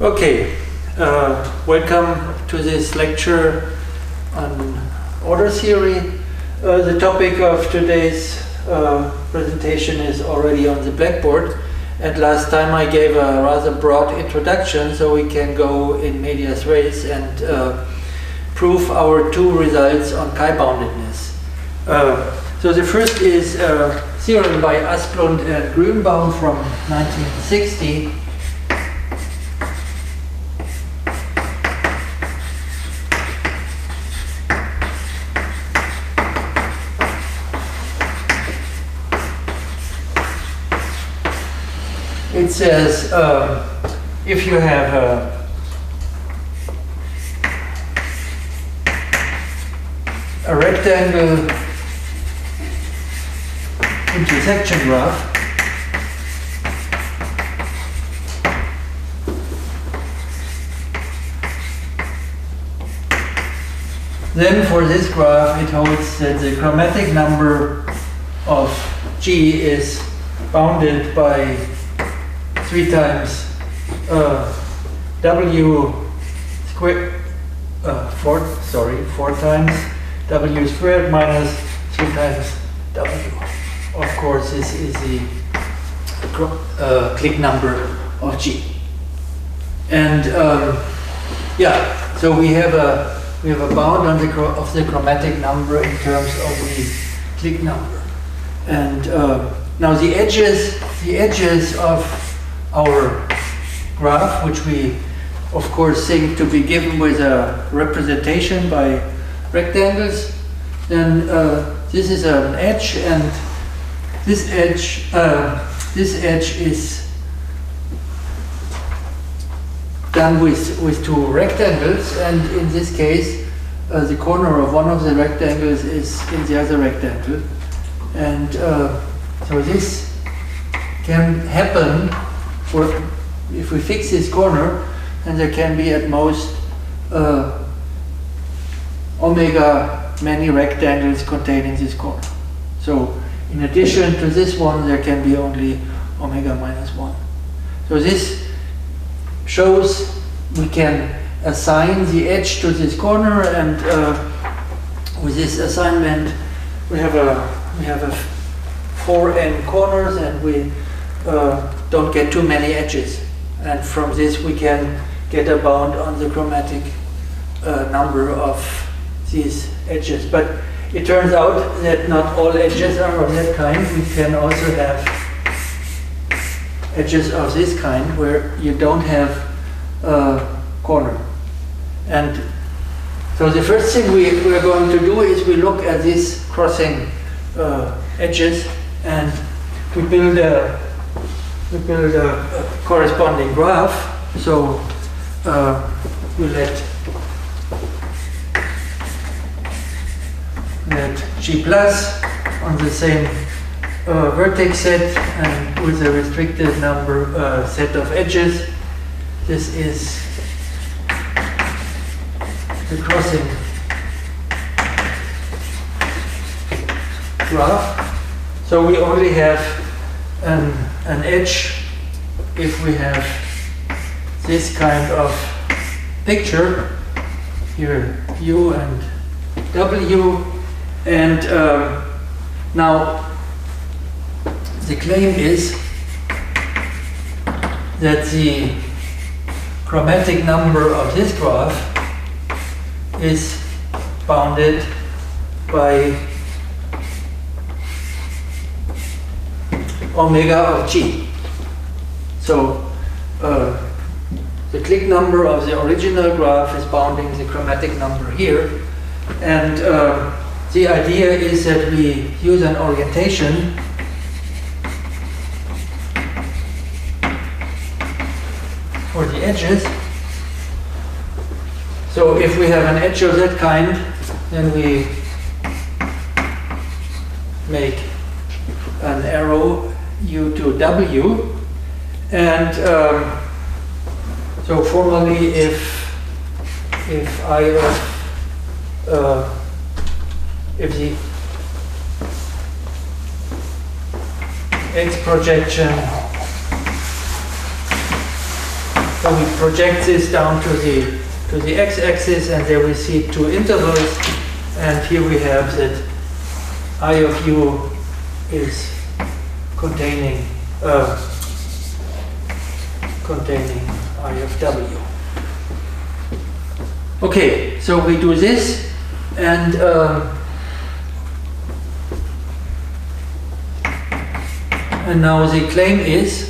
Okay, welcome to this lecture on order theory. The topic of today's presentation is already on the blackboard, and last time I gave a rather broad introduction, so we can go in medias res and prove our two results on chi-boundedness. So the first is a theorem by Asplund and Grünbaum from 1960. It says if you have a rectangle intersection graph, then for this graph it holds that the chromatic number of G is bounded by 3 times W squared, 4 times W squared minus 3 times W. Of course, this is the clique number of G. And yeah, so we have a bound on of the chromatic number in terms of the clique number. And now the edges of our graph, which we of course think to be given with a representation by rectangles, then this is an edge, and this edge is done with 2 rectangles, and in this case the corner of one of the rectangles is in the other rectangle, and so this can happen if we fix this corner, then there can be at most omega many rectangles containing this corner. So in addition to this one, there can be only omega minus 1. So this shows we can assign the edge to this corner, and with this assignment we have a 4n corners, and we don't get too many edges, and from this we can get a bound on the chromatic number of these edges. But it turns out that not all edges are of that kind. We can also have edges of this kind where you don't have a corner. And so the first thing we're going to do is we look at these crossing edges, and we build a corresponding graph. So we let G plus on the same vertex set and with a restricted number set of edges. This is the crossing graph. So we only have an edge if we have this kind of picture here, U and W, and now the claim is that the chromatic number of this graph is bounded by omega of G. So the clique number of the original graph is bounding the chromatic number here, and the idea is that we use an orientation for the edges. So if we have an edge of that kind, then we make an arrow U to W, and so formally if the X projection So we project this down to the x-axis, and there we see two intervals, and here we have that I of u is containing I of w. Okay, so we do this, and now the claim is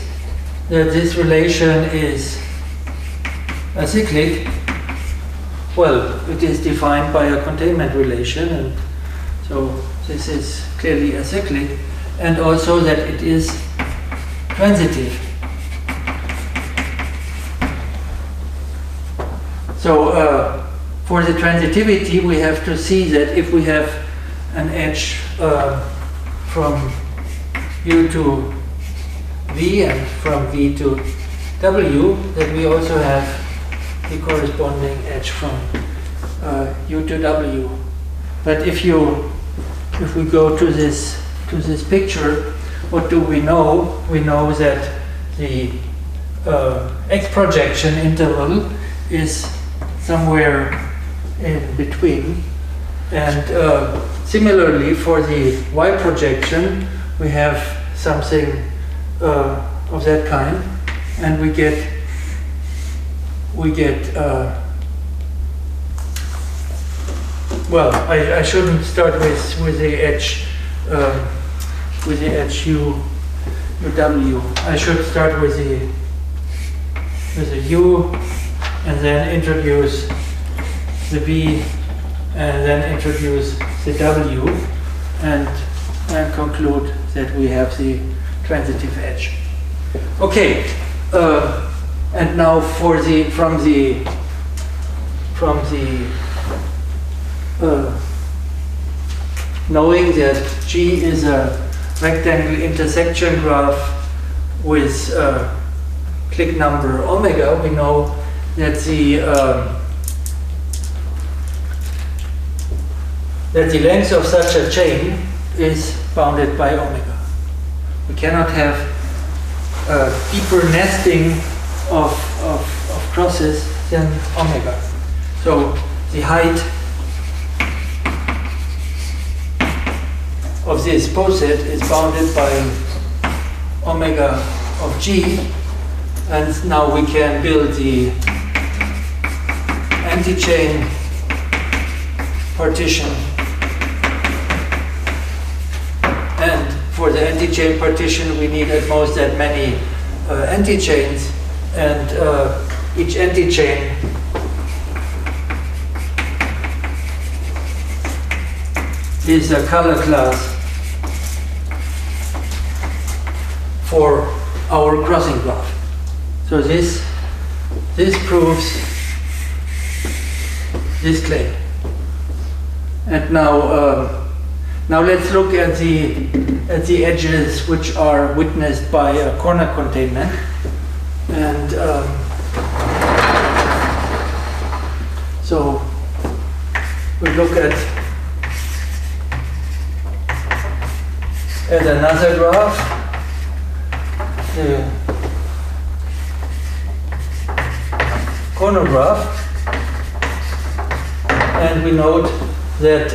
that this relation is acyclic. Well, it is defined by a containment relation, and so this is clearly acyclic, and also that it is transitive. So for the transitivity, we have to see that if we have an edge from u to v and from v to w, that we also have the corresponding edge from u to w. But if we go to this picture, what do we know? We know that the x projection interval is somewhere in between, and similarly for the y projection we have something of that kind, and we get well, I shouldn't start with the edge u w. I should start with the u, and then introduce the v, and then introduce the w, and conclude that we have the transitive edge. Okay, and now from the knowing that G is a rectangle intersection graph with clique number omega, we know that the length of such a chain is bounded by omega. We cannot have a deeper nesting of crosses than omega. So the height of this poset is bounded by omega of G, and now we can build the anti-chain partition, and for the anti-chain partition we need at most that many anti-chains, and each anti-chain is a color class for our crossing graph. So this proves this claim. And now let's look at the edges which are witnessed by a corner containment. And so we look at another graph, the corner graph, and we note that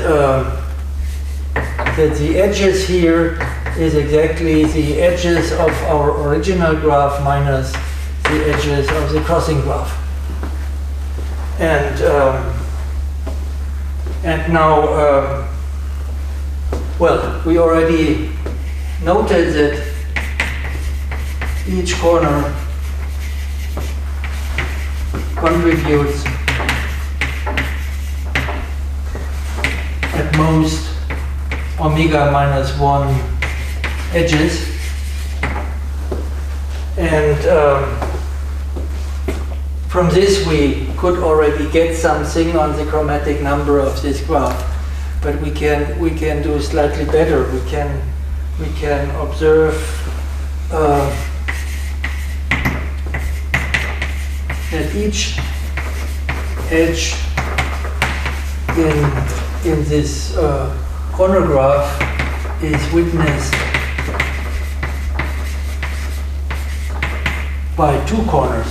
that the edges here is exactly the edges of our original graph minus the edges of the crossing graph. And now, well, we already noted that each corner contributes at most omega minus 1 edges, and from this we could already get something on the chromatic number of this graph, but we can do slightly better. We can observe that each edge in this corner graph is witnessed by two corners.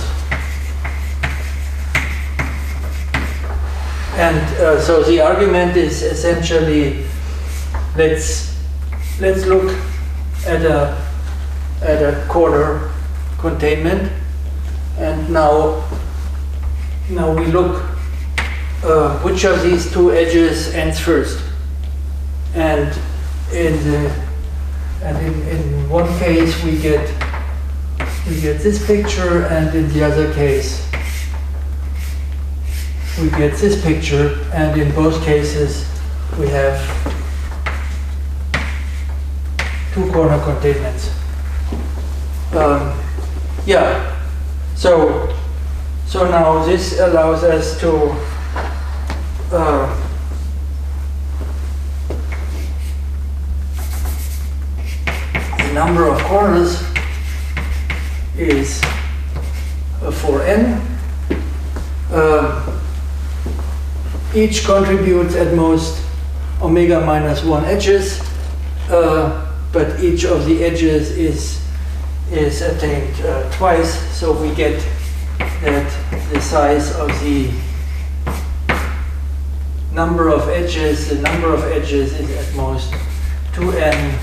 And so the argument is essentially, let's look at a corner containment, and now we look which of these two edges ends first. And in one case we get this picture, and in the other case we get this picture, and in both cases we have two corner containments. Yeah, so now this allows us to the number of corners is 4n. Each contributes at most omega minus 1 edges, but each of the edges is attained twice, so we get that the size of the number of edges is at most 2n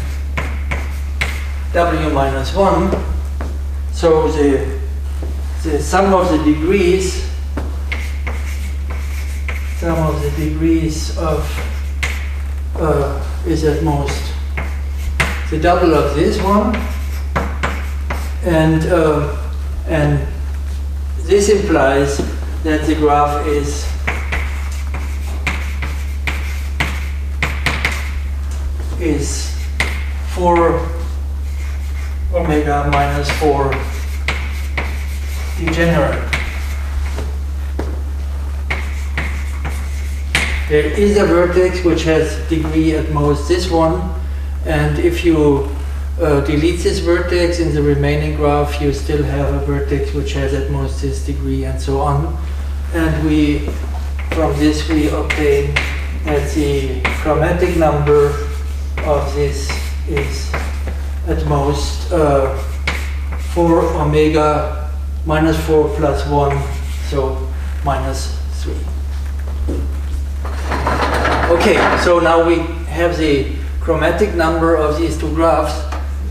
w minus 1. So the sum of the degrees of is at most the double of this one, and this implies that the graph is is 4 omega minus 4 degenerate. There is a vertex which has degree at most this one, and if you delete this vertex in the remaining graph, you still have a vertex which has at most this degree, and so on. And from this we obtain that the chromatic number of this is at most 4 omega minus 4 plus 1, so minus 3. Okay, so now we have the chromatic number of these two graphs,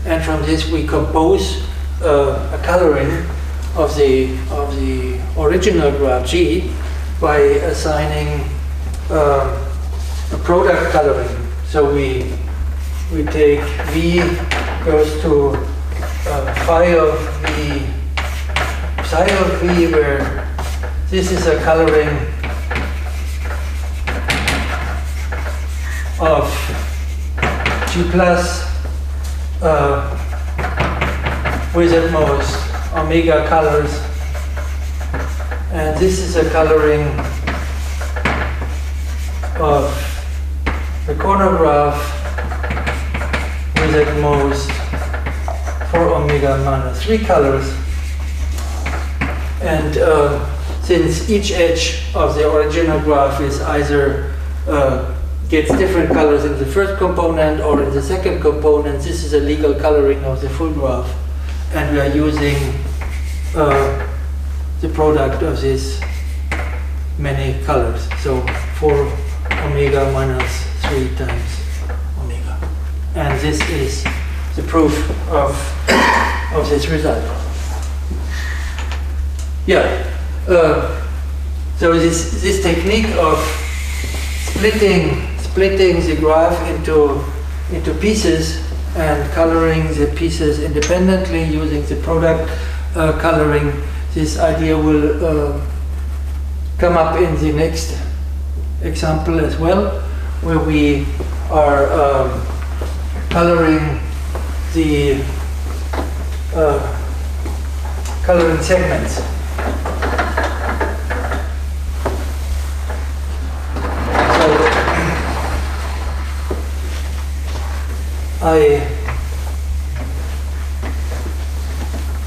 and from this we compose a coloring of the original graph G by assigning a product coloring. So we take V goes to psi of V, where this is a coloring of G plus with at most omega colors, and this is a coloring of the corner graph with at most 4 omega minus 3 colors. And since each edge of the original graph is either gets different colors in the first component or in the second component, this is a legal coloring of the full graph, and we are using the product of these many colors. So 4 omega minus 3 times omega, and this is the proof of this result. Yeah. So this technique of splitting the graph into pieces and coloring the pieces independently using the product coloring, this idea will come up in the next example as well, where we are coloring the coloring segments.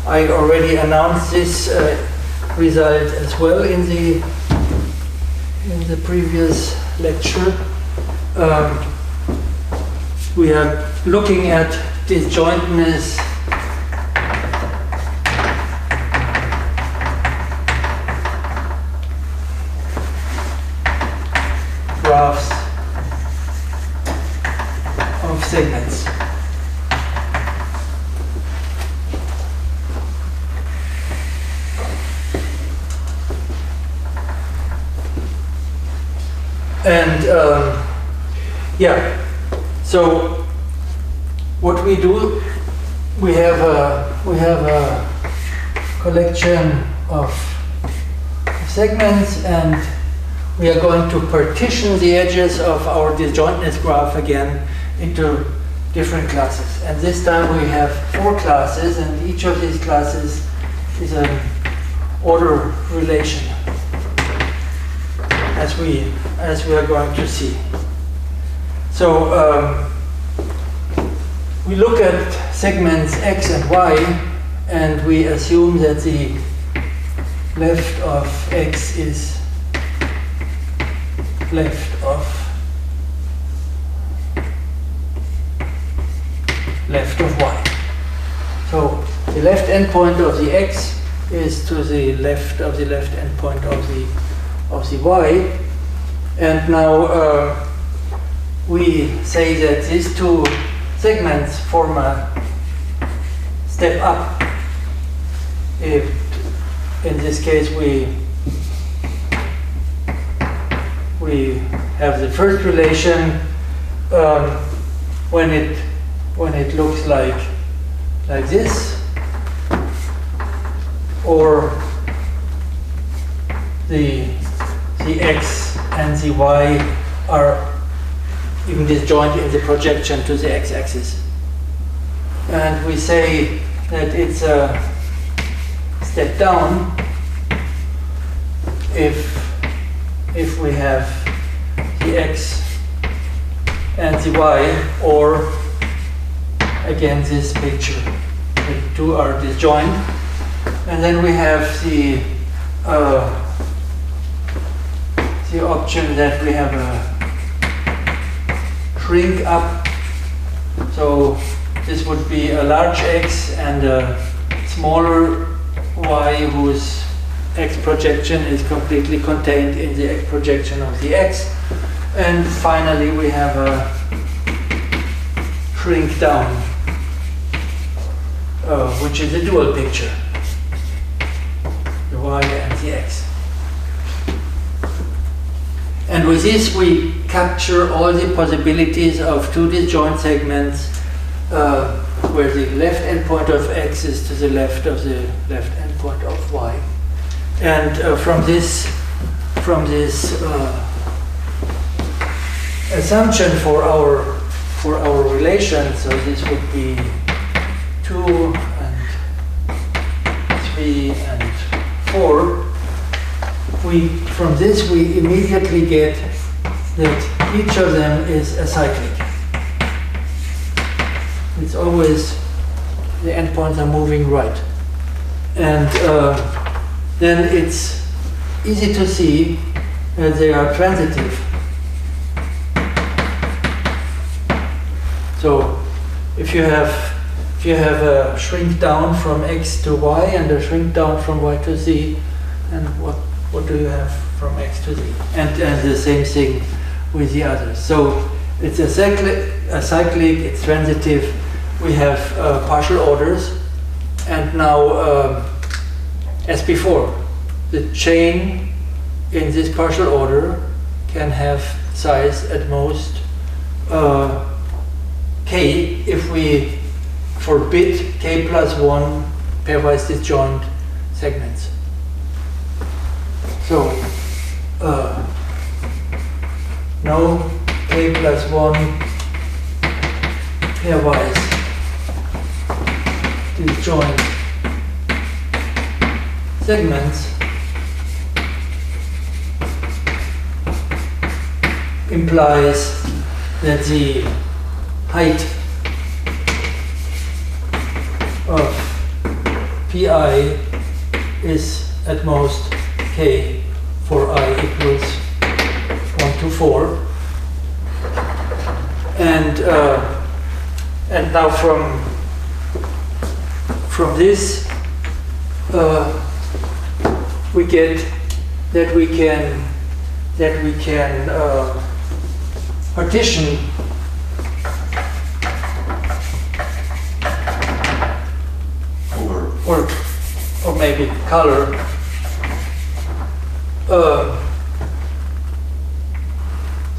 I already announced this result as well in the previous lecture. We are looking at disjointness And yeah, so what we do, we have a collection of segments, and we are going to partition the edges of our disjointness graph again into different classes. And this time we have 4 classes, and each of these classes is an order relation, as we are going to see. So we look at segments x and y, and we assume that the left of x is left of y. So the left endpoint of the x is to the left of the left endpoint of the y, and now we say that these 2 segments form a step up. If in this case we have the first relation when it looks like this, or the x and the y are even disjoint in the projection to the x-axis. And we say that it's a step down if we have the x and the y, or again this picture, the 2 are disjoint. And then we have the option that we have a shrink up. So this would be a large x and a smaller y whose x projection is completely contained in the x projection of the x. And finally we have a shrink down, which is a dual picture, the y and the x. And with this we capture all the possibilities of 2 disjoint segments where the left endpoint of x is to the left of the left endpoint of y. And from this assumption for our relation, so this would be 2 and 3 and 4. From this we immediately get that each of them is acyclic. It's always the endpoints are moving right. And then it's easy to see that they are transitive. So if you have a shrink down from x to y and a shrink down from y to z, and what do you have from x to z? And the same thing with the others. So it's a cyclic, it's transitive. We have partial orders, and now as before, the chain in this partial order can have size at most k if we forbid k plus 1 pairwise disjoint segments. So no k plus 1 pairwise disjoint segments implies that the height of pi is at most k for I equals 1 to 4. And now from this we get that we can partition or maybe color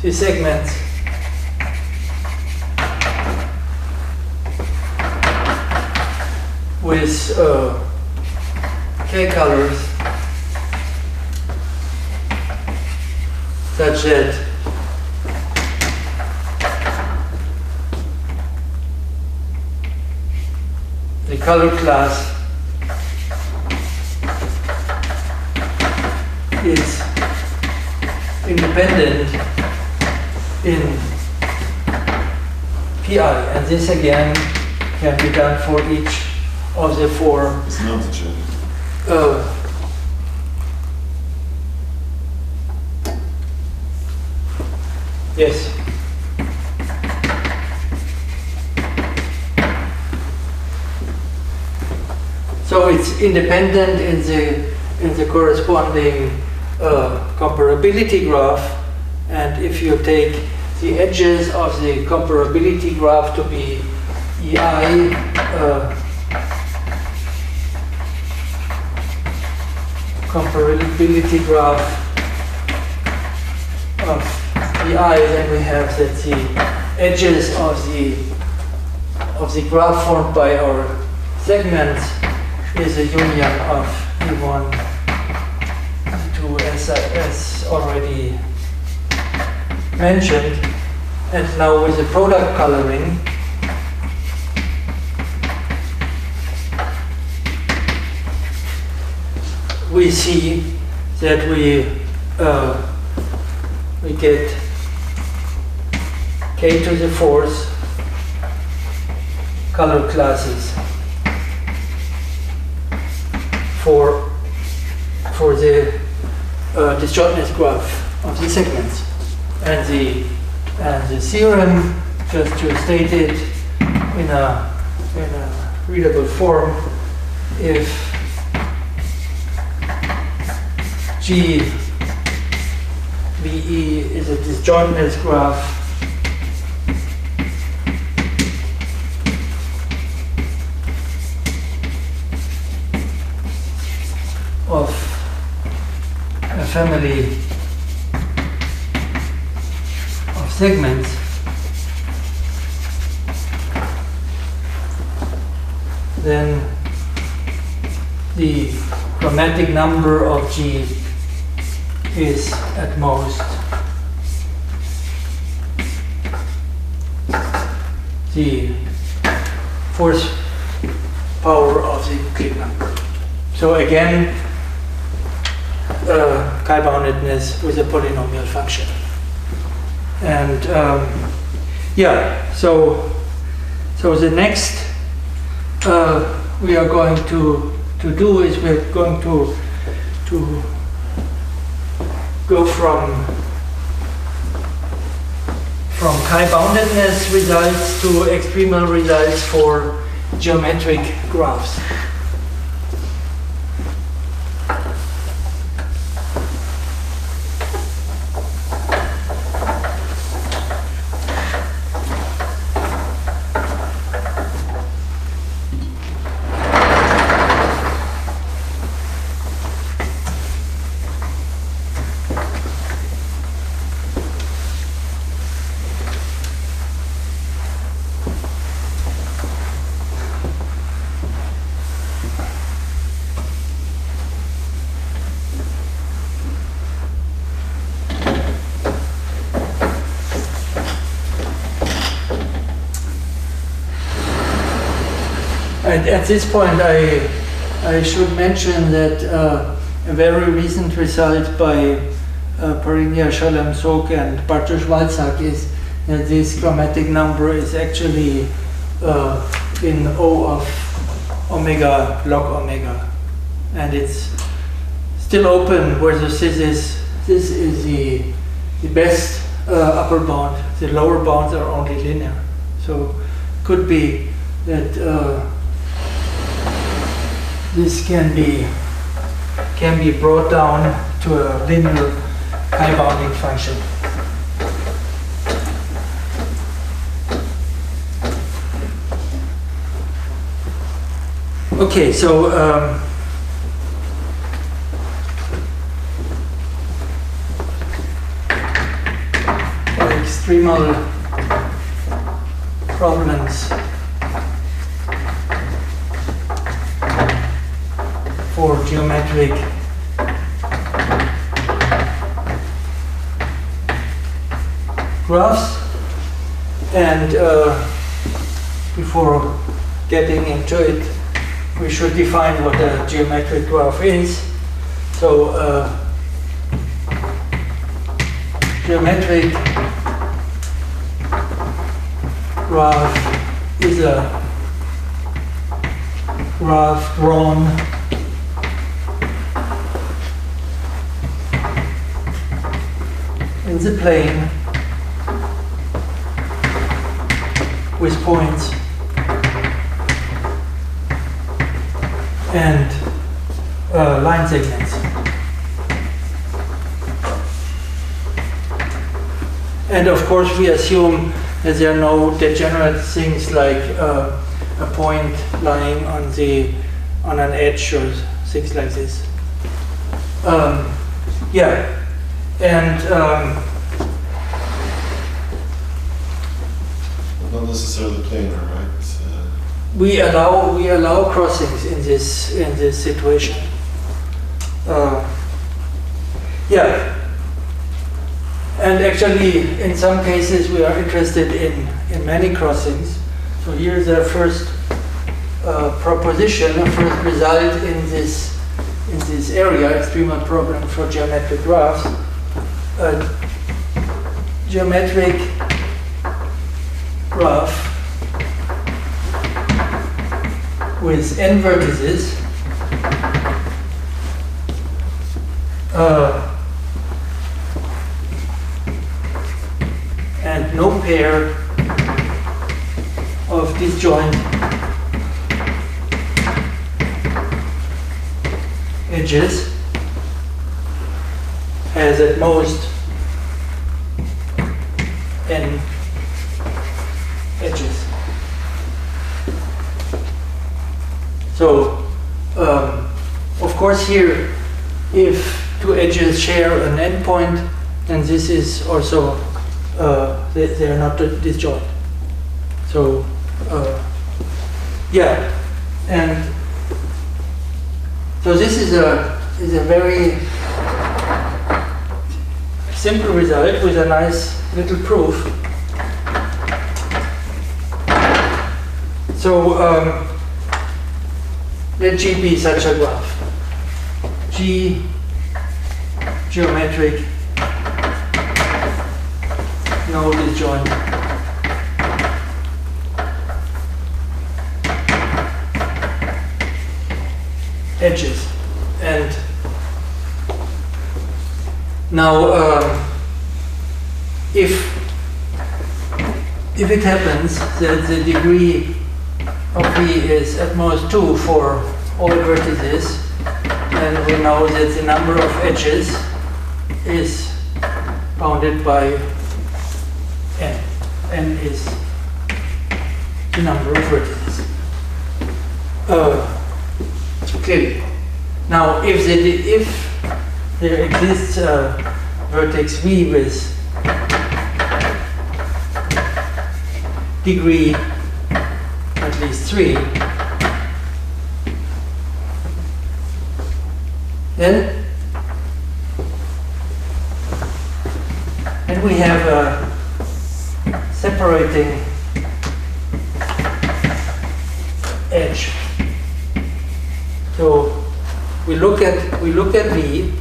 the segments with K colors such that the color class is independent in Pi, and this again can be done for each of the four. It's an integer. Yes. So it's independent in the corresponding comparability graph, and if you take the edges of the comparability graph to be EI, comparability graph of EI, then we have that the edges of the graph formed by our segments is a union of E1 to as already mentioned. And now with the product coloring, we see that we get k to the fourth color classes for the disjointness graph of the segments, and the theorem, just to state it in a readable form, if G VE is a disjointness graph of a family of segments, then the chromatic number of G is at most the fourth power of the Euclid number. So again, chi-boundedness with a polynomial function. And yeah, so the next we are going to do is we're going to go from chi-boundedness results to extremal results for geometric graphs. And at this point, I should mention that a very recent result by Parinia, Shalem-Sok, and Bartosz Walczak is that this chromatic number is actually in O of omega log omega, and it's still open whether this is the best upper bound. The lower bounds are only linear, so could be that this can be brought down to a linear chi-bounding function. Okay, so extremal problems for geometric graphs. And before getting into it, we should define what a geometric graph is. So geometric graph is a graph drawn in the plane with points and line segments. And of course we assume that there are no degenerate things like a point lying on an edge or things like this. Yeah, and not necessarily planar, right? we allow crossings in this situation. Yeah. And actually, in some cases, we are interested in many crossings. So here's the first proposition, the first result in this area, extremal problem for geometric graphs. Geometric graph with n vertices and no pair of disjoint edges has at most n edges. So, of course here, if two edges share an endpoint, then this is also, they are not disjoint. So, yeah, and so this is a very simple result with a nice little proof. So, let G be such a graph. G geometric, no disjoint. Edges. And now if it happens that the degree of V is at most 2 for all vertices, and we know that the number of edges is bounded by n. N is the number of vertices. Clearly. Now, if there exists a vertex V with degree at least 3, then we have a separating edge. So we look at V,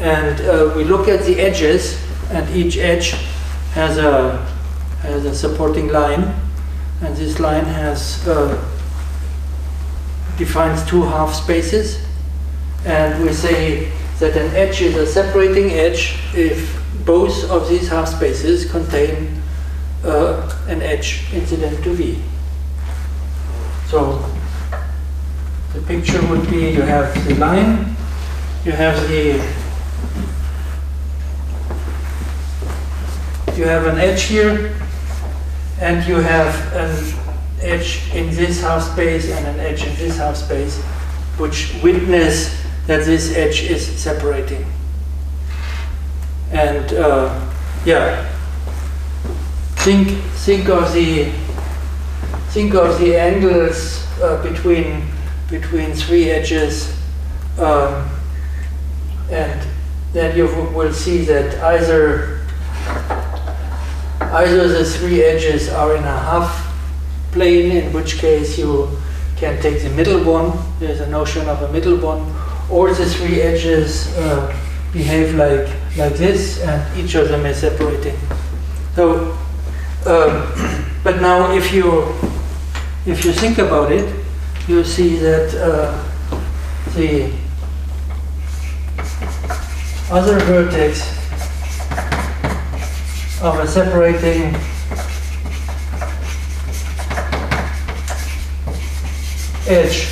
and we look at the edges, and each edge has a supporting line, and this line defines two half spaces, and we say that an edge is a separating edge if both of these half spaces contain an edge incident to V. So the picture would be, you have the line, you have an edge here, and you have an edge in this half space and an edge in this half space, which witness that this edge is separating. And yeah, think of the angles between three edges, and then you will see that either the three edges are in a half plane, in which case you can take the middle one. There's a notion of a middle one, or the three edges behave like this, and each of them is separating. So, but now if you think about it, you see that the other vertex of a separating edge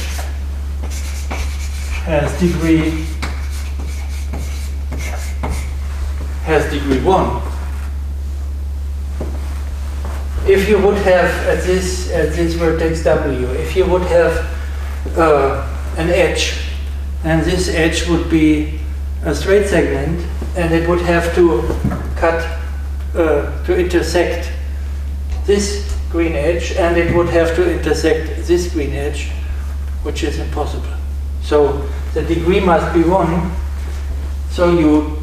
has degree 1. If you would have at this vertex W, if you would have an edge, and this edge would be a straight segment, and it would have to cut to intersect this green edge, and it would have to intersect this green edge, which is impossible. So the degree must be 1. So you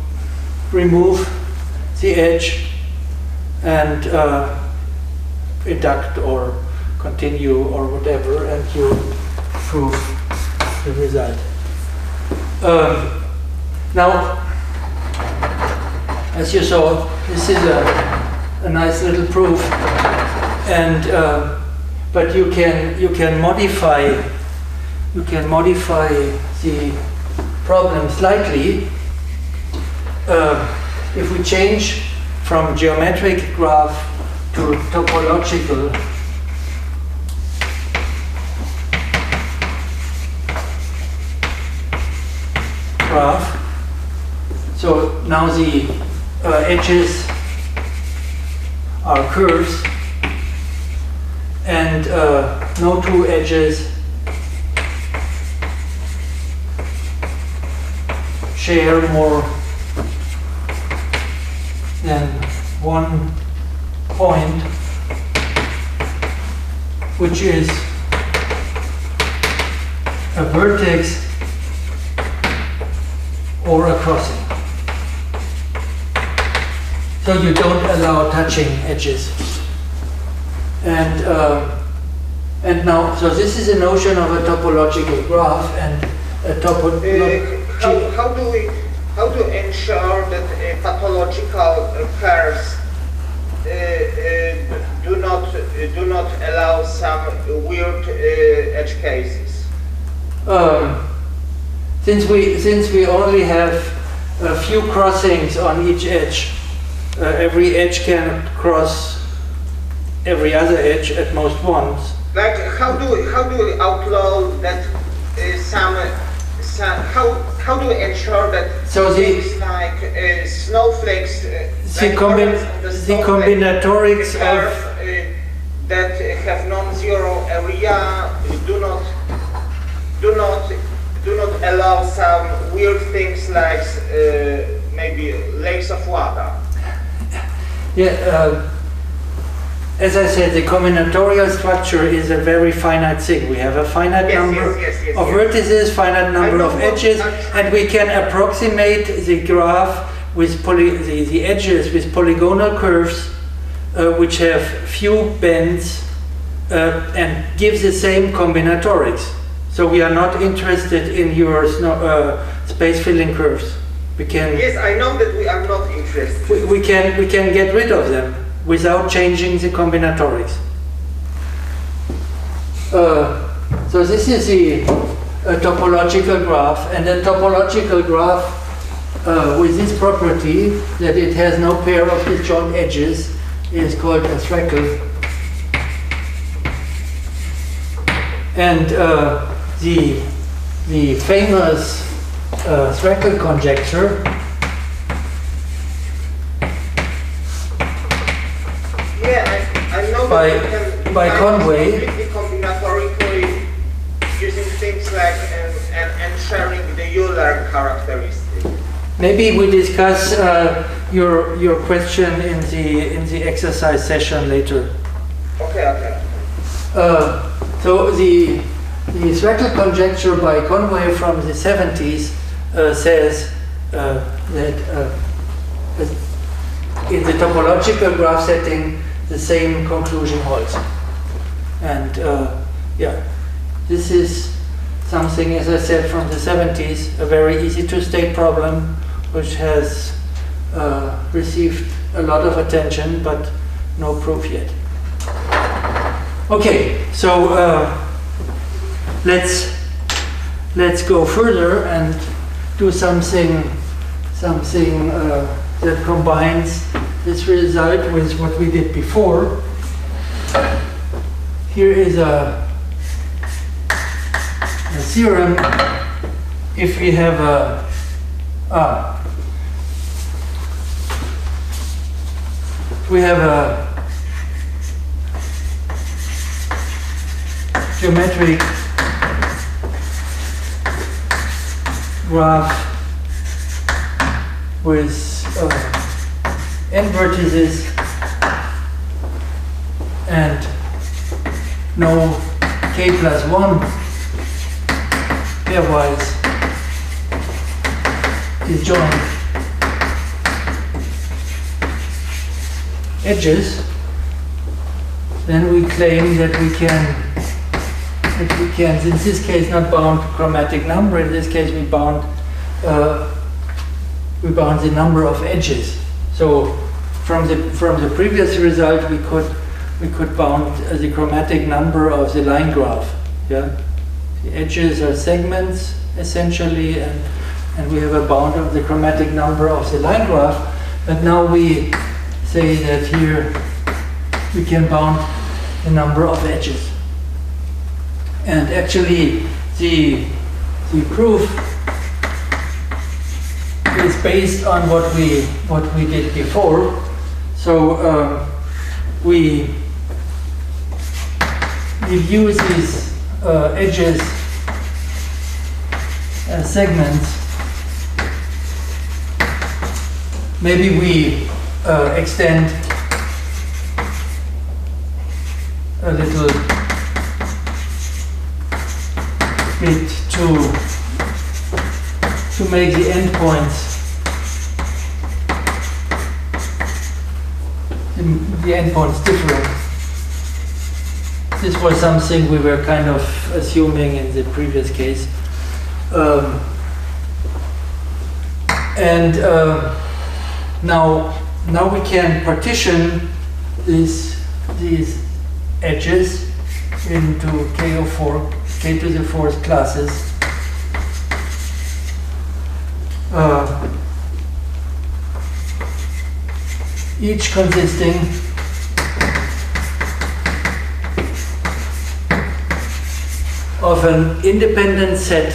remove the edge and induct or continue or whatever, and you prove the result. Now, as you saw, this is a nice little proof, and but you can modify the problem slightly if we change from geometric graph to topological graph. So now the edges are curves, and no two edges share more than 1 point, which is a vertex or a crossing. So you don't allow touching edges. And now, so this is a notion of a topological graph, and a topological. How to ensure that pathological curves do not allow some weird edge cases? Since we only have a few crossings on each edge, every edge can cross every other edge at most once. Like how do we outlaw that how do we ensure that things like snowflakes, the combinatorics of that have non-zero area do not allow some weird things like maybe lakes of water? Yeah. As I said, the combinatorial structure is a very finite thing. We have a finite number of vertices, finite number of edges, and we can approximate the graph with the edges with polygonal curves, which have few bends, and give the same combinatorics. So we are not interested in your space filling curves. We can. Yes, I know that we are not interested. We can get rid of them without changing the combinatorics. So this is the topological graph, and a topological graph with this property that it has no pair of disjoint edges is called a threckle. And the famous threckle conjecture by Conway. Combinatorically using things like and sharing the Euler characteristic. Maybe we discuss your question in the exercise session later. Okay. So the Zwerkel conjecture by Conway from the 70s says that in the topological graph setting, the same conclusion holds. And yeah, this is something, as I said, from the 70s, a very easy to state problem, which has received a lot of attention, but no proof yet. Okay, so let's go further and do something that combines this result with what we did before. Here is a theorem. If we have a geometric graph with n vertices and no k plus 1 pairwise disjoint edges, then we claim that we can, in this case, not bound chromatic number. In this case, we bound the number of edges. So from the previous result, we could bound the chromatic number of the line graph. Yeah, the edges are segments essentially, and we have a bound of the chromatic number of the line graph. But now we say that here we can bound the number of edges. And actually, the proof is based on what we did before. So we use these edges as segments. Maybe we extend a little bit to make the endpoints different. This was something we were kind of assuming in the previous case, now we can partition these edges into k to the fourth classes. Each consisting of an independent set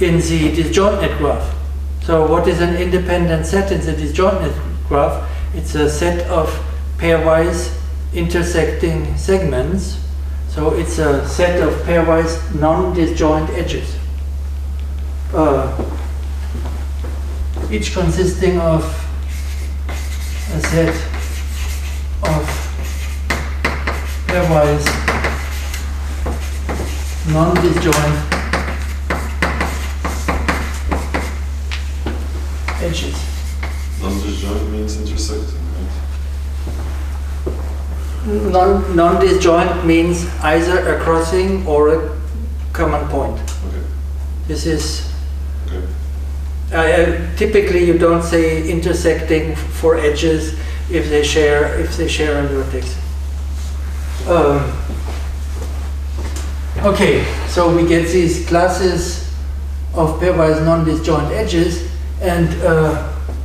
in the disjointness graph. So what is an independent set in the disjointness graph? It's a set of pairwise intersecting segments. So it's a set of pairwise non-disjoint edges. Each consisting of a set of pairwise non-disjoint edges. Non-disjoint means intersecting, right? Non-disjoint means either a crossing or a common point. Okay. This is Okay. typically you don't say intersecting for edges if they share a vertex. Okay, so we get these classes of pairwise non-disjoint edges, and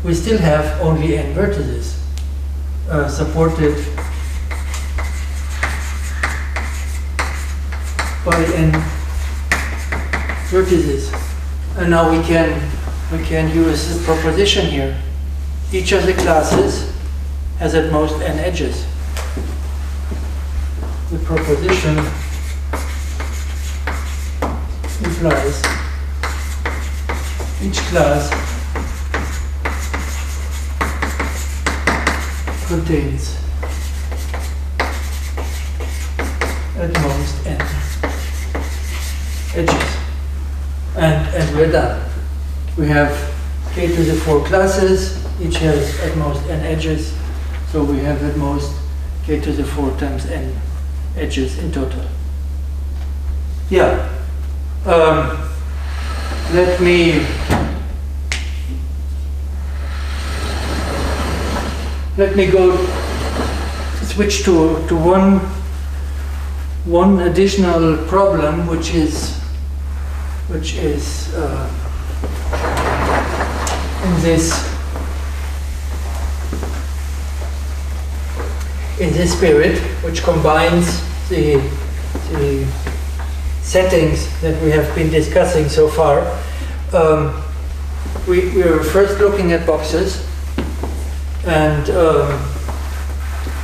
we still have only n vertices supported by n vertices. And now we can use this proposition here. Each of the classes has at most n edges. The proposition implies each class contains at most n edges. And we're done. We have k to the 4 classes, each has at most n edges, so we have at most k to the 4 times n edges in total. Yeah. Let me go switch to one additional problem, which is in this spirit, which combines the settings that we have been discussing so far. We were first looking at boxes and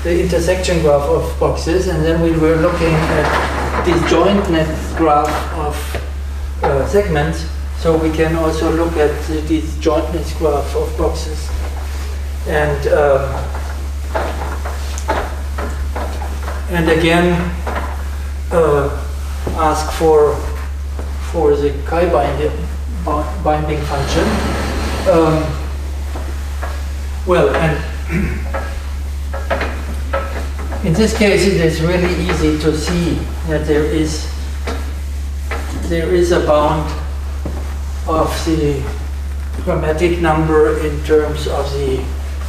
the intersection graph of boxes, and then we were looking at disjointness graph of segments, so we can also look at the disjointness graph of boxes. And again ask for the chi binding function. Well, and in this case it is really easy to see that there is a bound of the chromatic number in terms of the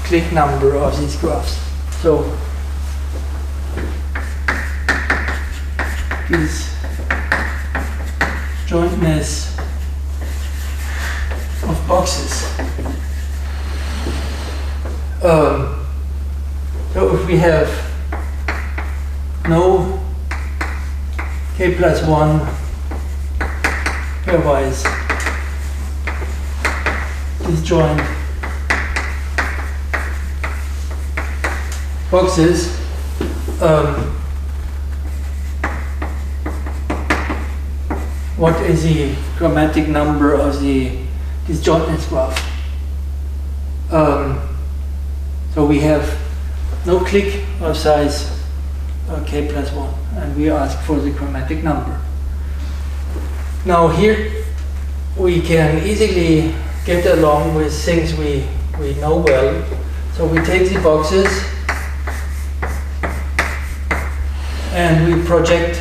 click number of these graphs. So disjointness of boxes. So if we have no k plus 1 pairwise disjoint boxes, what is the chromatic number of the disjointness graph? So we have no click of size k plus 1, and we ask for the chromatic number. Now here we can easily get along with things we know well. So we take the boxes and we project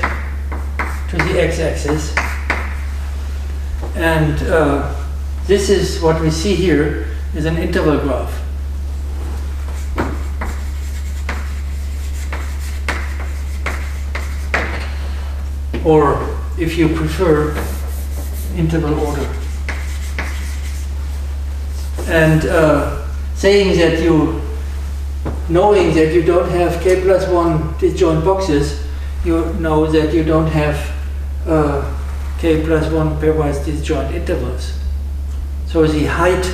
to the x-axis, and this is what we see here is an interval graph. Or, if you prefer, interval order. And knowing that you don't have k plus 1 disjoint boxes, you know that you don't have k plus 1 pairwise disjoint intervals. So the height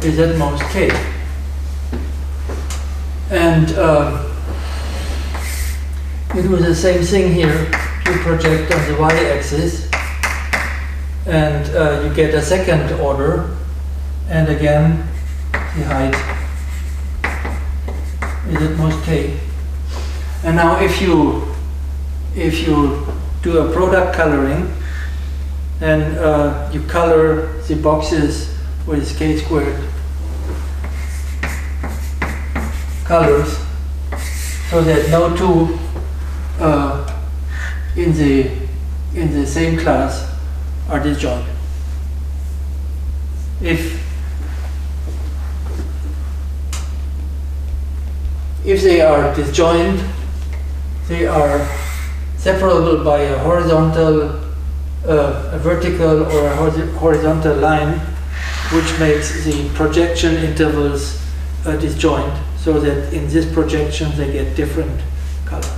is at most k. And you do the same thing here. You project on the y-axis, and you get a second order, and again the height is at most k. And now if you do a product coloring, then you color the boxes with k squared colors, so that no two in the same class are disjoint. If they are disjoint, they are separable by a horizontal, a vertical or a horizontal line, which makes the projection intervals disjoint, so that in this projection they get different color.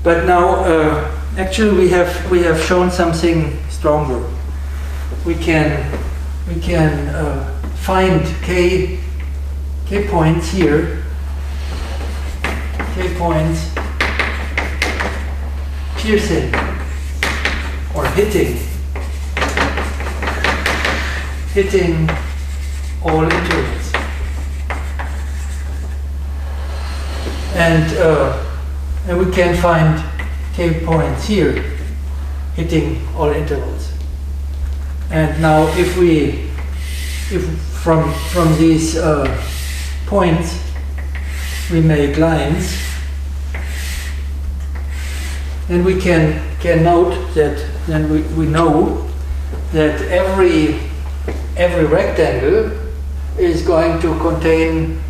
But now, actually, we have shown something stronger. We can find k points here, k points piercing or hitting hitting all intervals. And we can find tail points here hitting all intervals. And now if from these points we make lines, then we can note that then we know that every rectangle is going to contain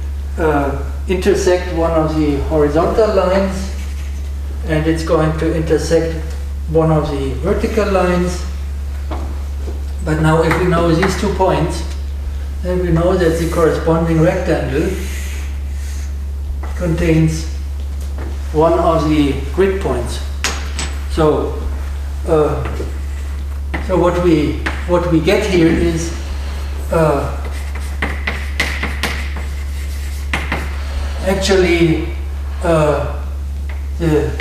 intersect one of the horizontal lines, and it's going to intersect one of the vertical lines. But now if we know these 2 points, then we know that the corresponding rectangle contains one of the grid points. So what we get here is actually the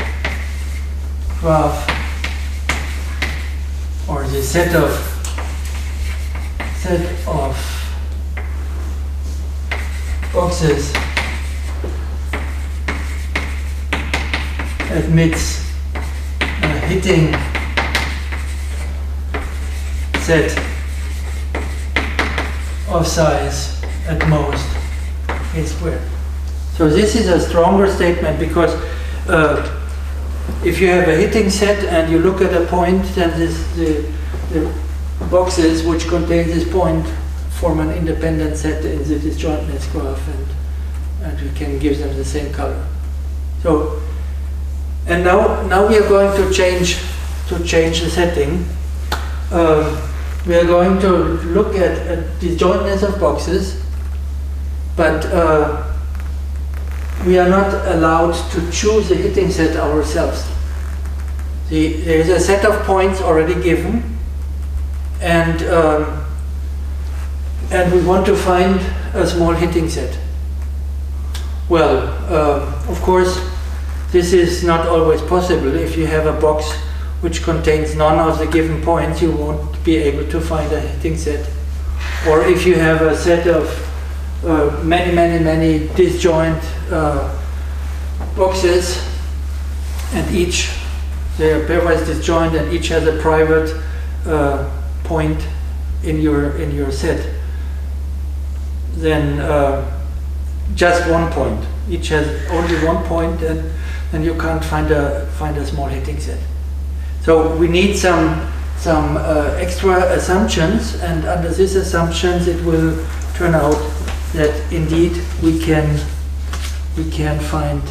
graph or the set of boxes admits a hitting set of size at most a squared. So this is a stronger statement because if you have a hitting set and you look at a point, then the boxes which contain this point form an independent set in the disjointness graph, and we can give them the same color. So, and now we are going to change the setting. We are going to look at disjointness of boxes, but we are not allowed to choose a hitting set ourselves. There is a set of points already given, and we want to find a small hitting set. Well, of course, this is not always possible. If you have a box which contains none of the given points, you won't be able to find a hitting set. Or if you have a set of many disjoint boxes, and they are pairwise disjoint, and each has a private point in your set, then just one point. Each has only one point, and you can't find a small hitting set. So we need some extra assumptions, and under these assumptions, it will turn out that indeed we can find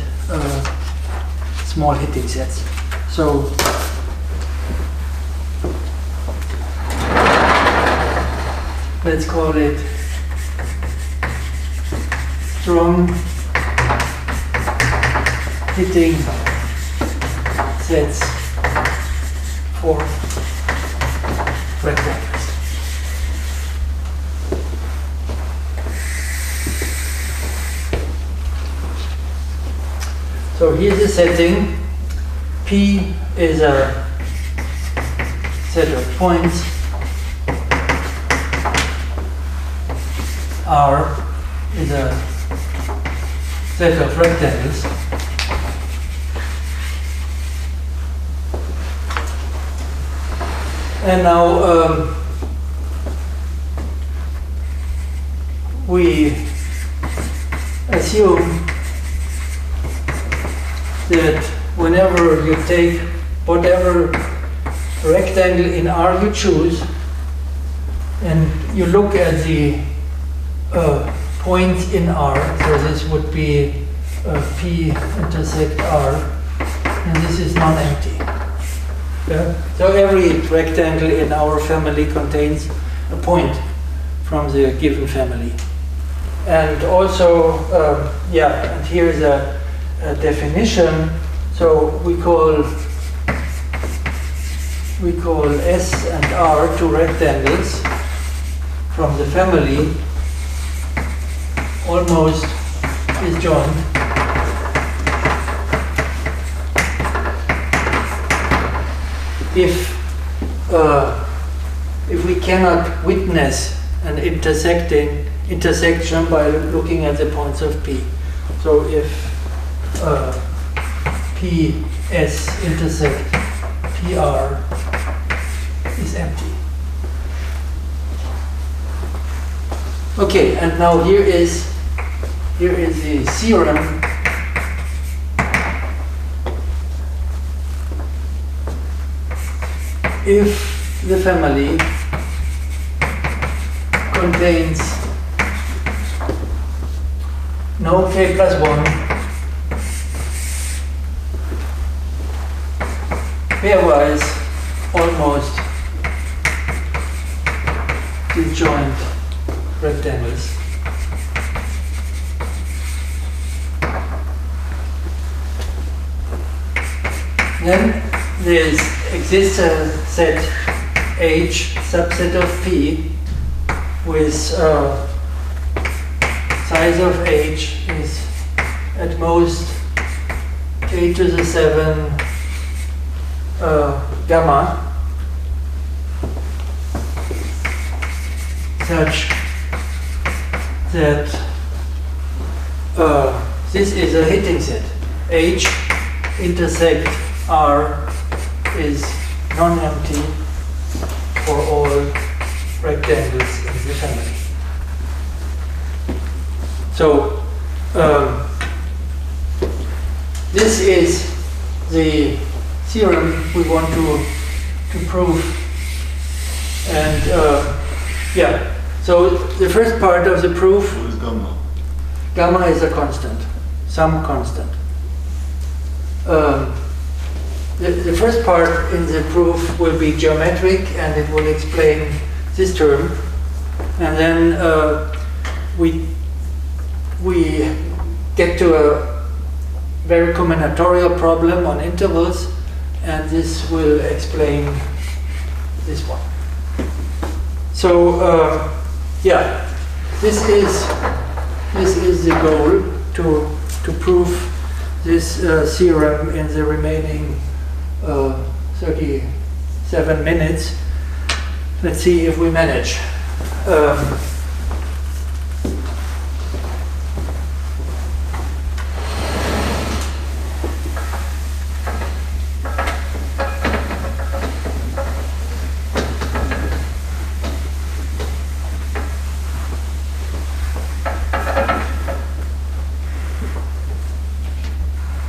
small hitting sets. So let's call it strong hitting sets for rectangles. So here's the setting. P is a set of points. R is a set of rectangles. And now we assume that whenever you take whatever rectangle in R you choose, and you look at the points in R, so this would be P intersect R, and this is non-empty. Yeah? So every rectangle in our family contains a point from the given family. And also, and here is a definition. So we call S and R two rectangles from the family almost disjoint if we cannot witness an intersection by looking at the points of P. So if PS intersect PR is empty. Okay, and now here is the theorem. If the family contains no k plus 1 pairwise almost disjoint rectangles, then there exists a set H subset of P with size of H is at most k to the 7 gamma, such that this is a hitting set. H intersect R is non-empty for all rectangles in the family. So this is the theorem we want to prove. And yeah, so the first part of the proof. What is gamma? Gamma is a constant, some constant. The first part in the proof will be geometric, and it will explain this term. And then we get to a very combinatorial problem on intervals, and this will explain this one. So yeah, this is the goal, to prove this theorem in the remaining 37 minutes. Let's see if we manage.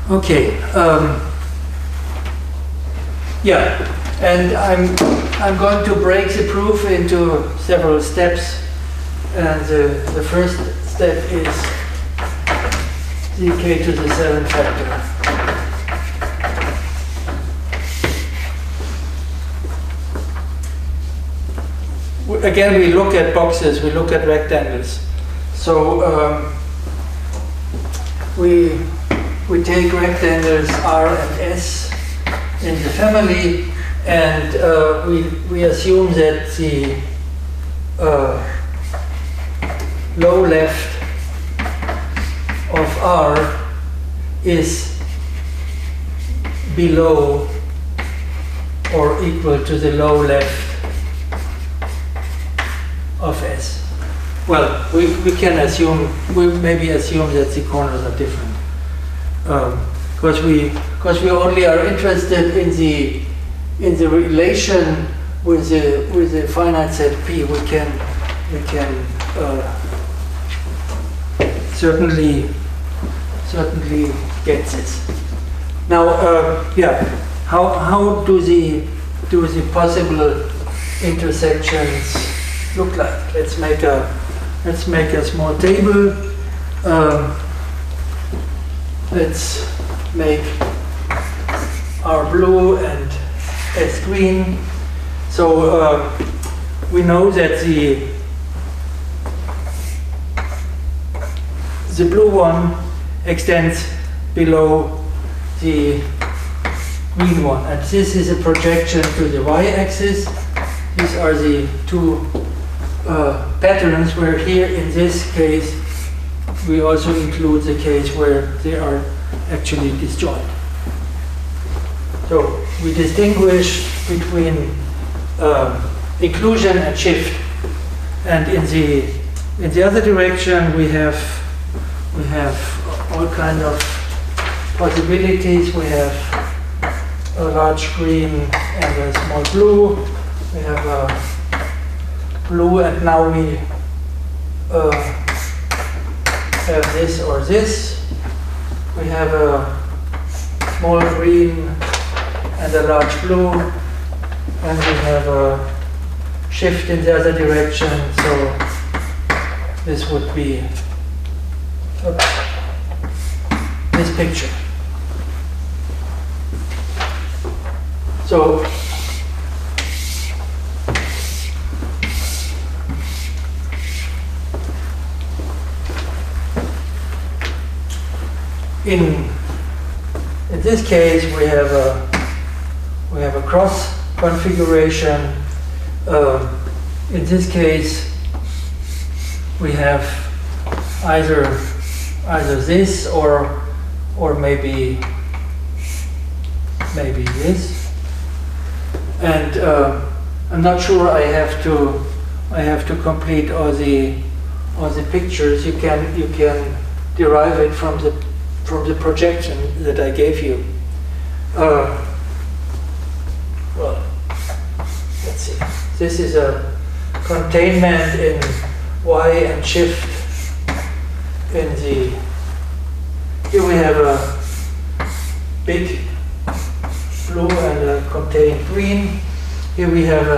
Okay. Yeah, and I'm going to break the proof into several steps. And the first step is the k to the 7 factor. Again, we look at boxes, we look at rectangles. So we take rectangles R and S in the family, and we assume that the low left of R is below or equal to the low left of S. Well, we can assume, we maybe assume that the corners are different. Because we only are interested in the relation with the finite set P. We can certainly get this. Now, yeah, how do the possible intersections look like? Let's make a small table. Let's make R blue and S green. So we know that the blue one extends below the green one, and this is a projection to the y-axis. These are the two patterns, where here in this case we also include the case where they are actually disjoint. So we distinguish between inclusion and shift. And in the other direction we have all kind of possibilities. We have a large green and a small blue. We have a blue, and now we have this or this. We have a small green and a large blue, and we have a shift in the other direction, so this would be this picture. So in this case we have a cross configuration. In this case we have either this or maybe this. And I'm not sure I have to complete all the pictures. You can derive it from the projection that I gave you. Well, let's see. This is a containment in Y and shift in the. Here we have a big blue and a contained green. Here we have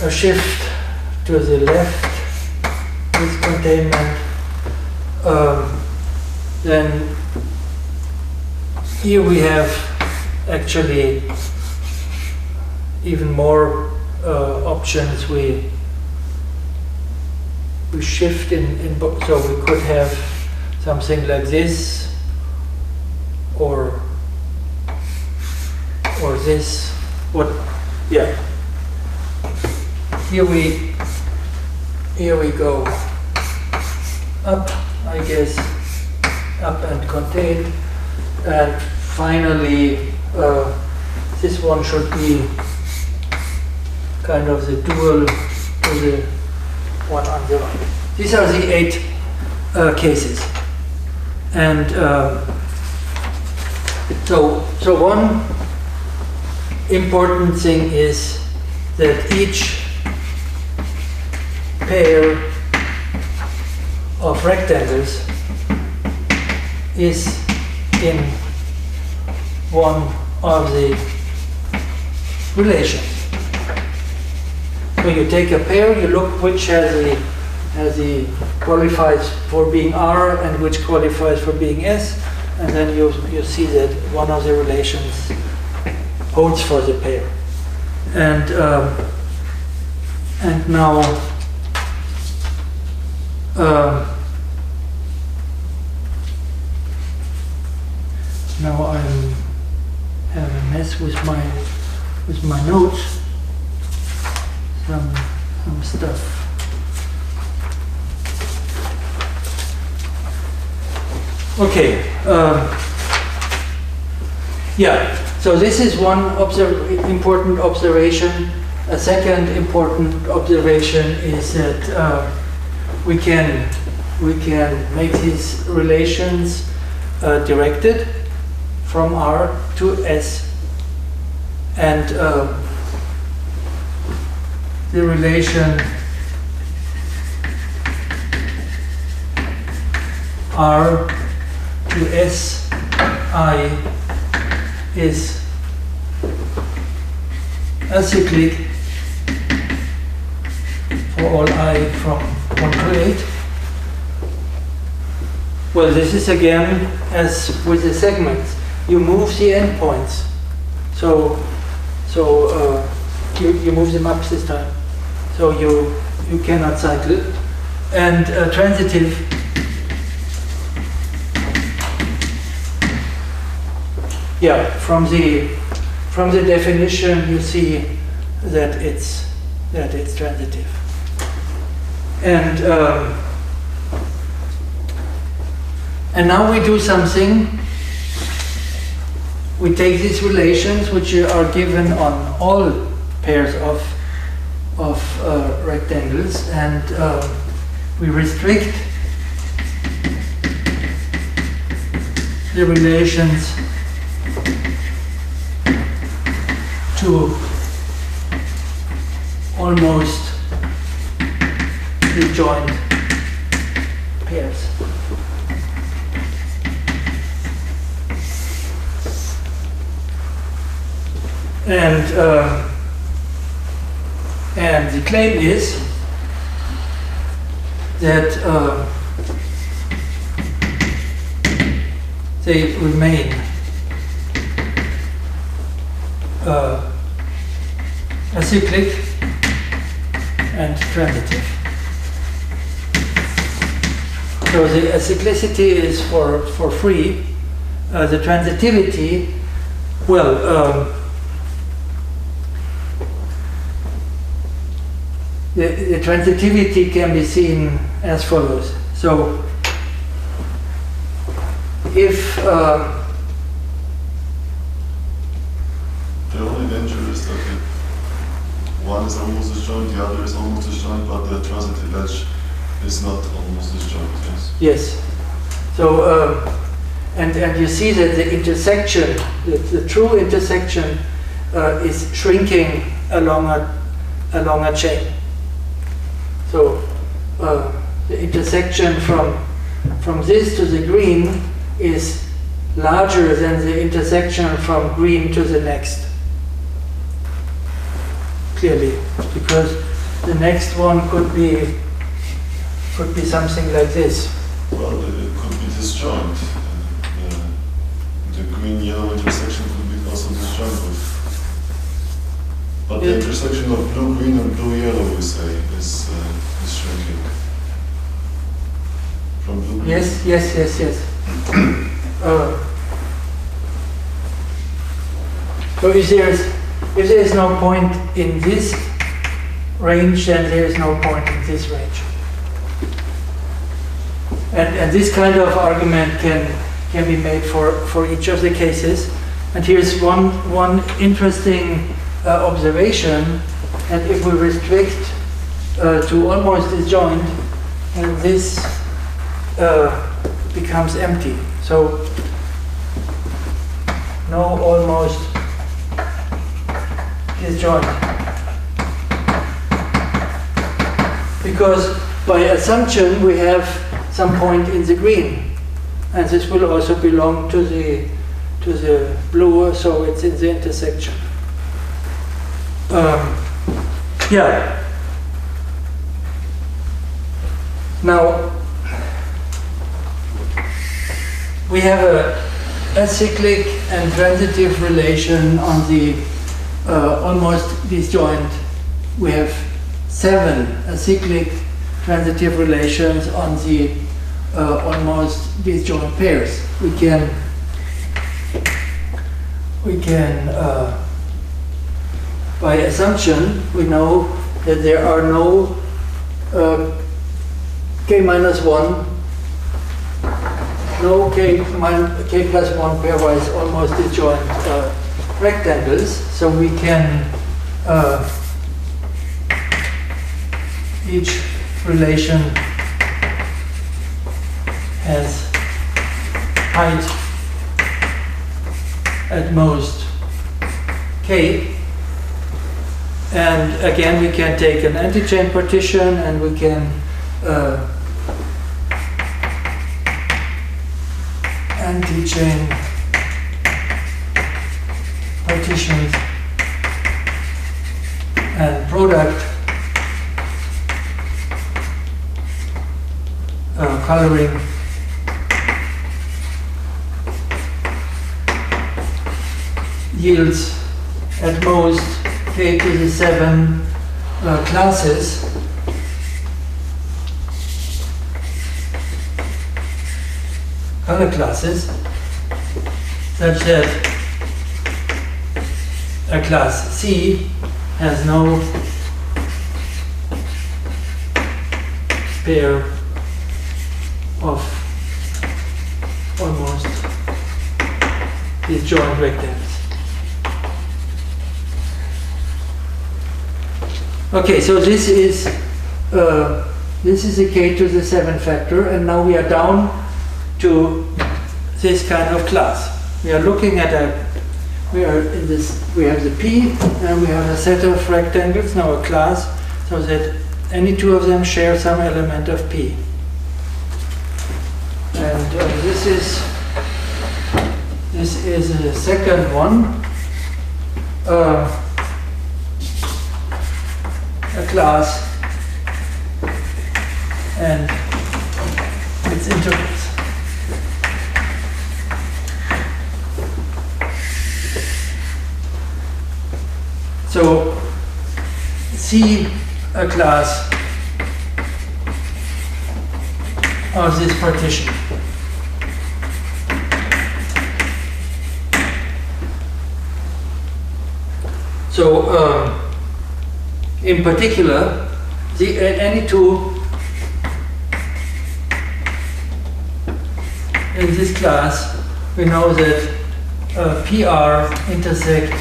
a shift to the left with containment. Then here we have actually even more options. We shift in both, so we could have something like this or this. What? Yeah. Here we go up, I guess, up and contained, and finally this one should be kind of the dual to the one on the right. These are the 8 cases, and so one important thing is that each pair of rectangles is in one of the relations. So you take a pair, you look which has the qualifies for being R and which qualifies for being S, and then you see that one of the relations holds for the pair. And now now I have a mess with my notes. Some stuff. Okay. Yeah. So this is one important observation. A second important observation is that we can make these relations directed from R to S, and the relation R to S I is acyclic for all I from 1 to 8. Well, this is again as with the segments. You move the endpoints, so you move them up this time. So you cannot cycle. And transitive yeah, from the definition you see that it's transitive. And now we do something. We take these relations which are given on all pairs of of rectangles, and we restrict the relations to almost disjoint pairs. And the claim is that they remain acyclic and transitive. So the acyclicity is for free. The transitivity, well, the transitivity can be seen as follows. So if the only danger is that one is almost disjoint, the other is almost disjoint, but the transitive edge is not almost disjoint. Yes. So and you see that the intersection, the true intersection, is shrinking along a chain. So the intersection from this to the green is larger than the intersection from green to the next. Clearly, because the next one could be something like this. Well, it could be disjoint. The green-yellow intersection could be also disjoint with. But the intersection of blue-green and blue-yellow, we say, is shrinking. From blue-green. Yes. So if there is no point in this range, then there is no point in this range. And this kind of argument can be made for each of the cases. And here's one interesting observation, that if we restrict to almost disjoint, and this becomes empty. So no almost disjoint. Because by assumption we have some point in the green, and this will also belong to the blue, so it's in the intersection. Yeah. Now we have a cyclic and transitive relation on the almost disjoint. We have 7 acyclic transitive relations on the almost disjoint pairs. We can by assumption, we know that there are no k minus 1, no k plus 1 pairwise almost disjoint rectangles. So we can each relation has height at most k. And again, we can take an anti-chain partition, and we can anti-chain partitions and product coloring yields at most k to the 7 classes, color classes, such that a class C has no pair of almost disjoint rectangles. Okay, so this is a k to the 7 factor, and now we are down to this kind of class. We are looking at we have the P, and we have a set of rectangles, now a class, so that any two of them share some element of P. And this is the second one, a class and its integrals. So C, a class of this partition. So in particular, any two in this class, we know that PR intersect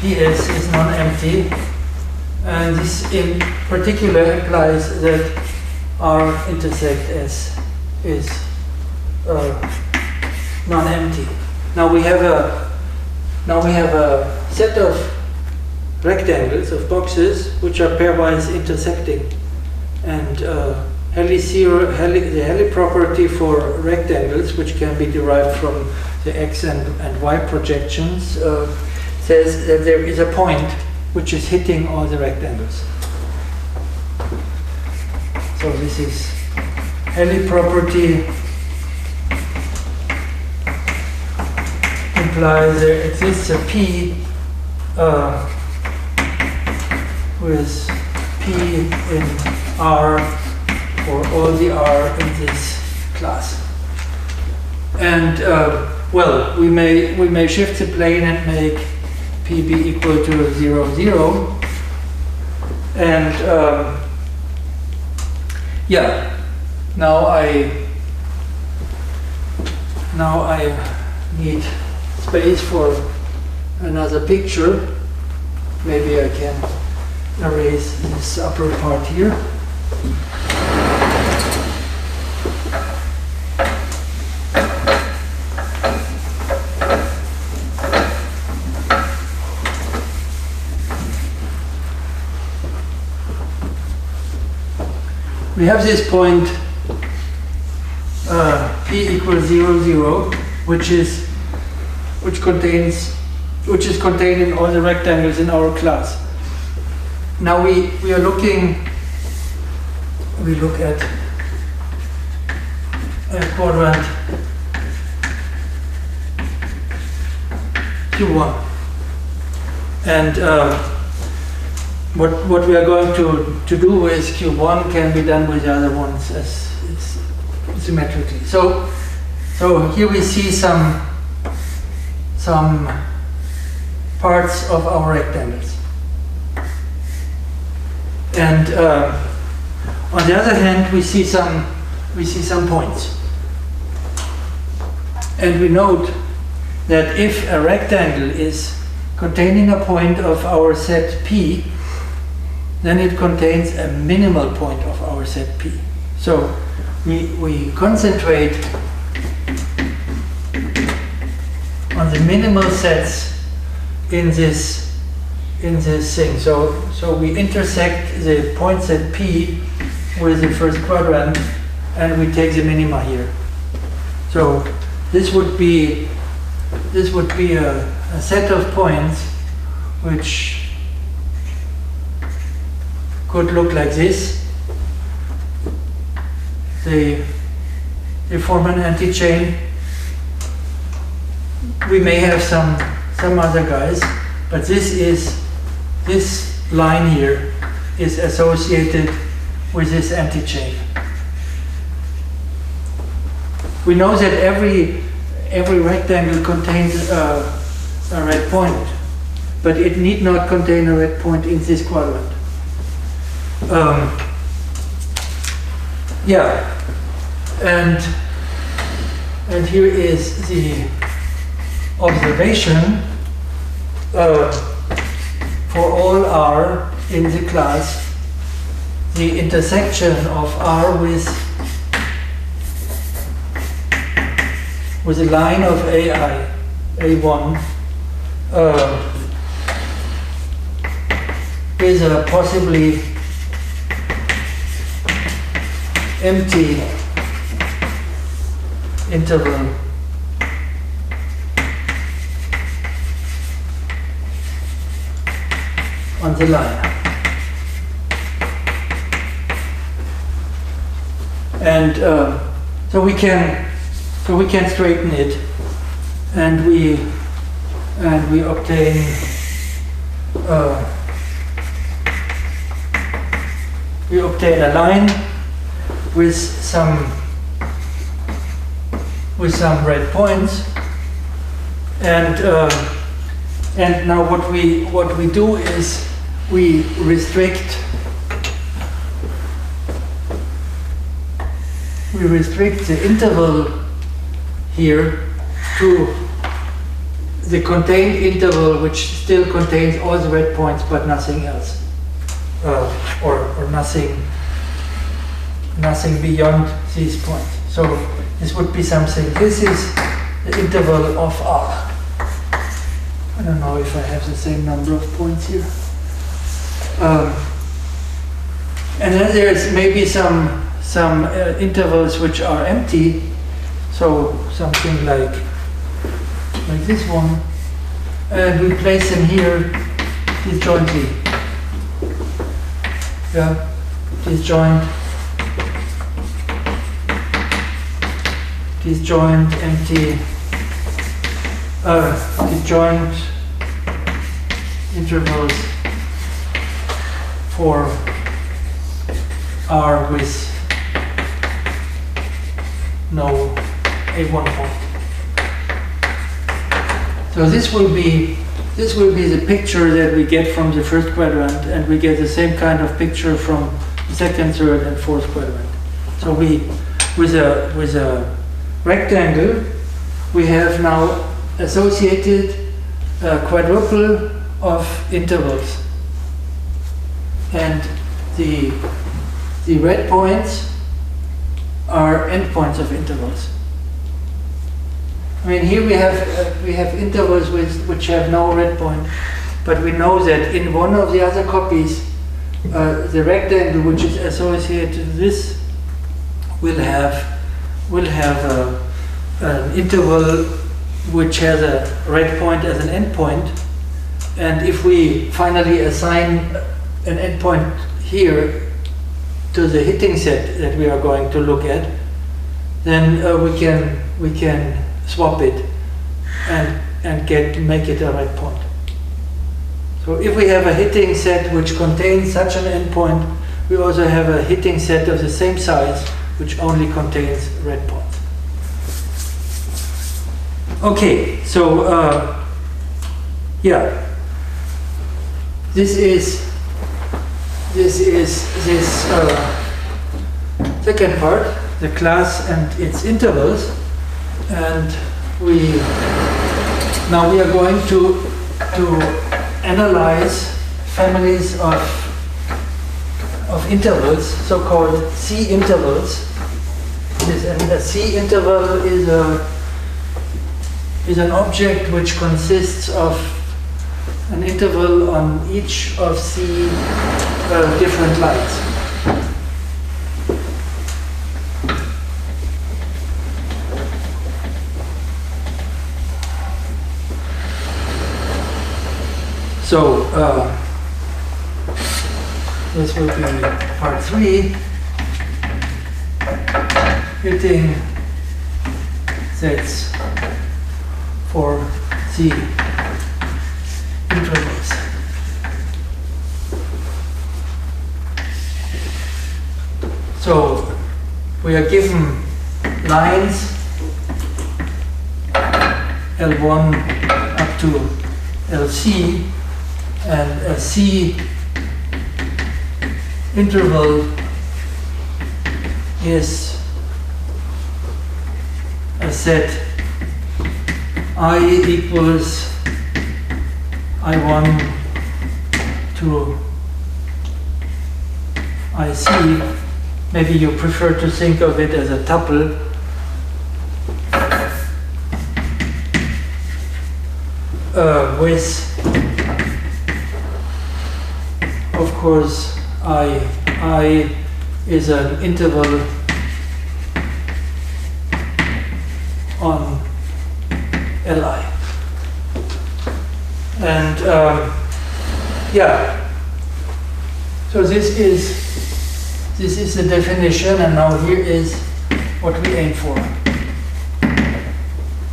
PS is non-empty, and this in particular implies that R intersect S is non-empty. Now we have a set of rectangles, of boxes, which are pairwise intersecting, and the Helly property for rectangles, which can be derived from the x and y projections, says that there is a point which is hitting all the rectangles. So this is Helly property implies there exists a P with P in R for all the R in this class. And well, we may shift the plane and make P be equal to 0, 0. And yeah, now I need space for another picture. Maybe I can erase this upper part here. We have this point P equals 0, 0, which is contained in all the rectangles in our class. Now we look at a quadrant Q1, and what we are going to do with Q1 can be done with the other ones as symmetrically. So here we see some parts of our rectangles. And on the other hand, we see some points. And we note that if a rectangle is containing a point of our set P, then it contains a minimal point of our set P. So we concentrate on the minimal sets in this thing. So we intersect the point set P with the first quadrant, and we take the minima here. So this would be a set of points which could look like this. They form an anti-chain. We may have some other guys, but this line here is associated with this anti-chain. We know that every rectangle contains a red point, but it need not contain a red point in this quadrant. Yeah, and here is the observation for for all R in the class, the intersection of R with a line of AI, A1, is a possibly empty interval on the line. And so we can straighten it, and we obtain a line with some red points, and now what we do is we restrict the interval here to the contained interval, which still contains all the red points but nothing else, or nothing beyond these points. So this would be something. This is the interval of R. I don't know if I have the same number of points here. And then there's maybe some intervals which are empty. So something like this one, and we place them here disjointly. Yeah, disjoint, empty, disjoint intervals for R with no A1 point. So this will be the picture that we get from the first quadrant, and we get the same kind of picture from second, third, and fourth quadrant. So we, with a rectangle, we have now associated a quadruple of intervals, and the red points are endpoints of intervals. I mean, here we have intervals which have no red point, but we know that in one of the other copies, the rectangle which is associated to this will have an interval which has a red point as an endpoint, and if we finally assign an endpoint here to the hitting set that we are going to look at, then we can swap it and make it a red point. So if we have a hitting set which contains such an endpoint, we also have a hitting set of the same size which only contains red points. Okay, so yeah, this is second part, the class and its intervals, and now we are going to analyze families of intervals, so-called C intervals. And a C interval is an object which consists of an interval on each of C different lines. So this will be part 3, hitting sets for C intervals. So we are given lines L1 up to LC, and a C interval is a set I equals I1 to IC, maybe you prefer to think of it as a tuple, with, of course, I is an interval on Li. And yeah, so this is the definition, and now here is what we aim for.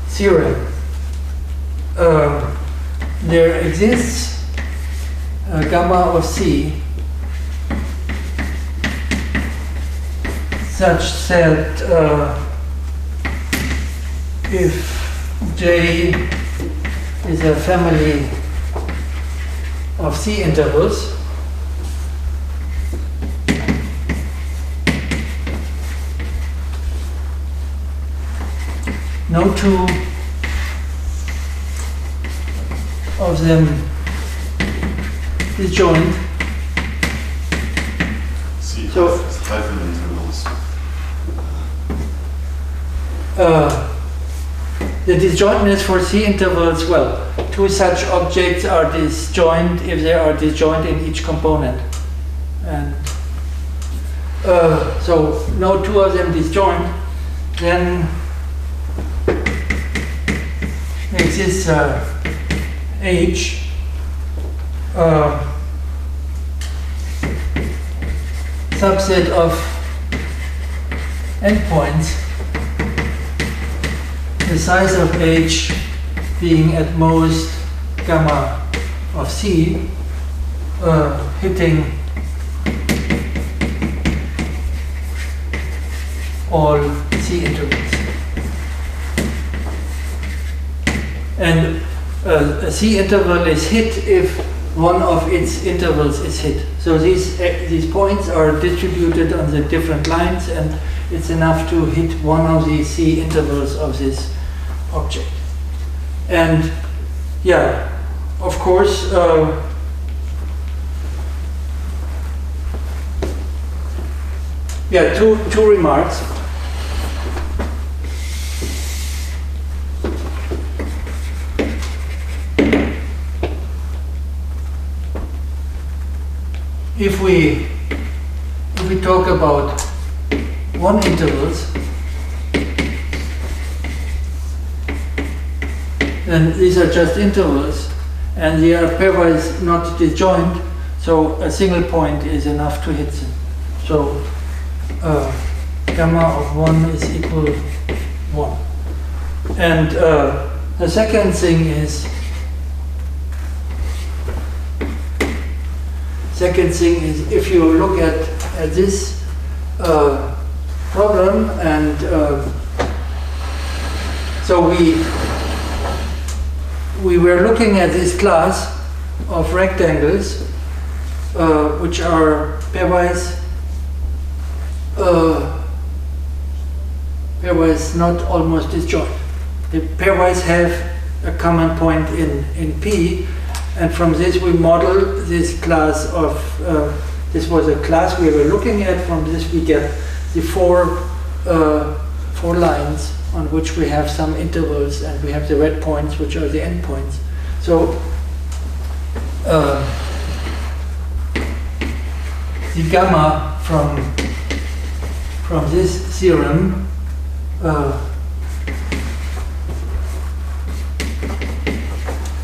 Theorem. There exists a gamma of C such that if J is a family of C intervals, no two of them disjoint. C So- has hyphen intervals. The disjointness for C intervals, well, two such objects are disjoint if they are disjoint in each component. And so no two of them disjoint, then there exists H subset of endpoints, the size of H being at most gamma of C, hitting all C intervals. And a C interval is hit if one of its intervals is hit. So these points are distributed on the different lines, and it's enough to hit one of the C intervals of this object. And yeah, of course, yeah, two remarks. If we talk about one intervals, then these are just intervals, and they are pairwise not disjoint, so a single point is enough to hit them. So gamma of 1 is equal 1. And the second thing is, if you look at this problem, and so we were looking at this class of rectangles which are pairwise not almost disjoint. The pairwise have a common point in P. And from this we model this class of, this was a class we were looking at. From this we get the four lines on which we have some intervals, and we have the red points, which are the endpoints. So the gamma from this theorem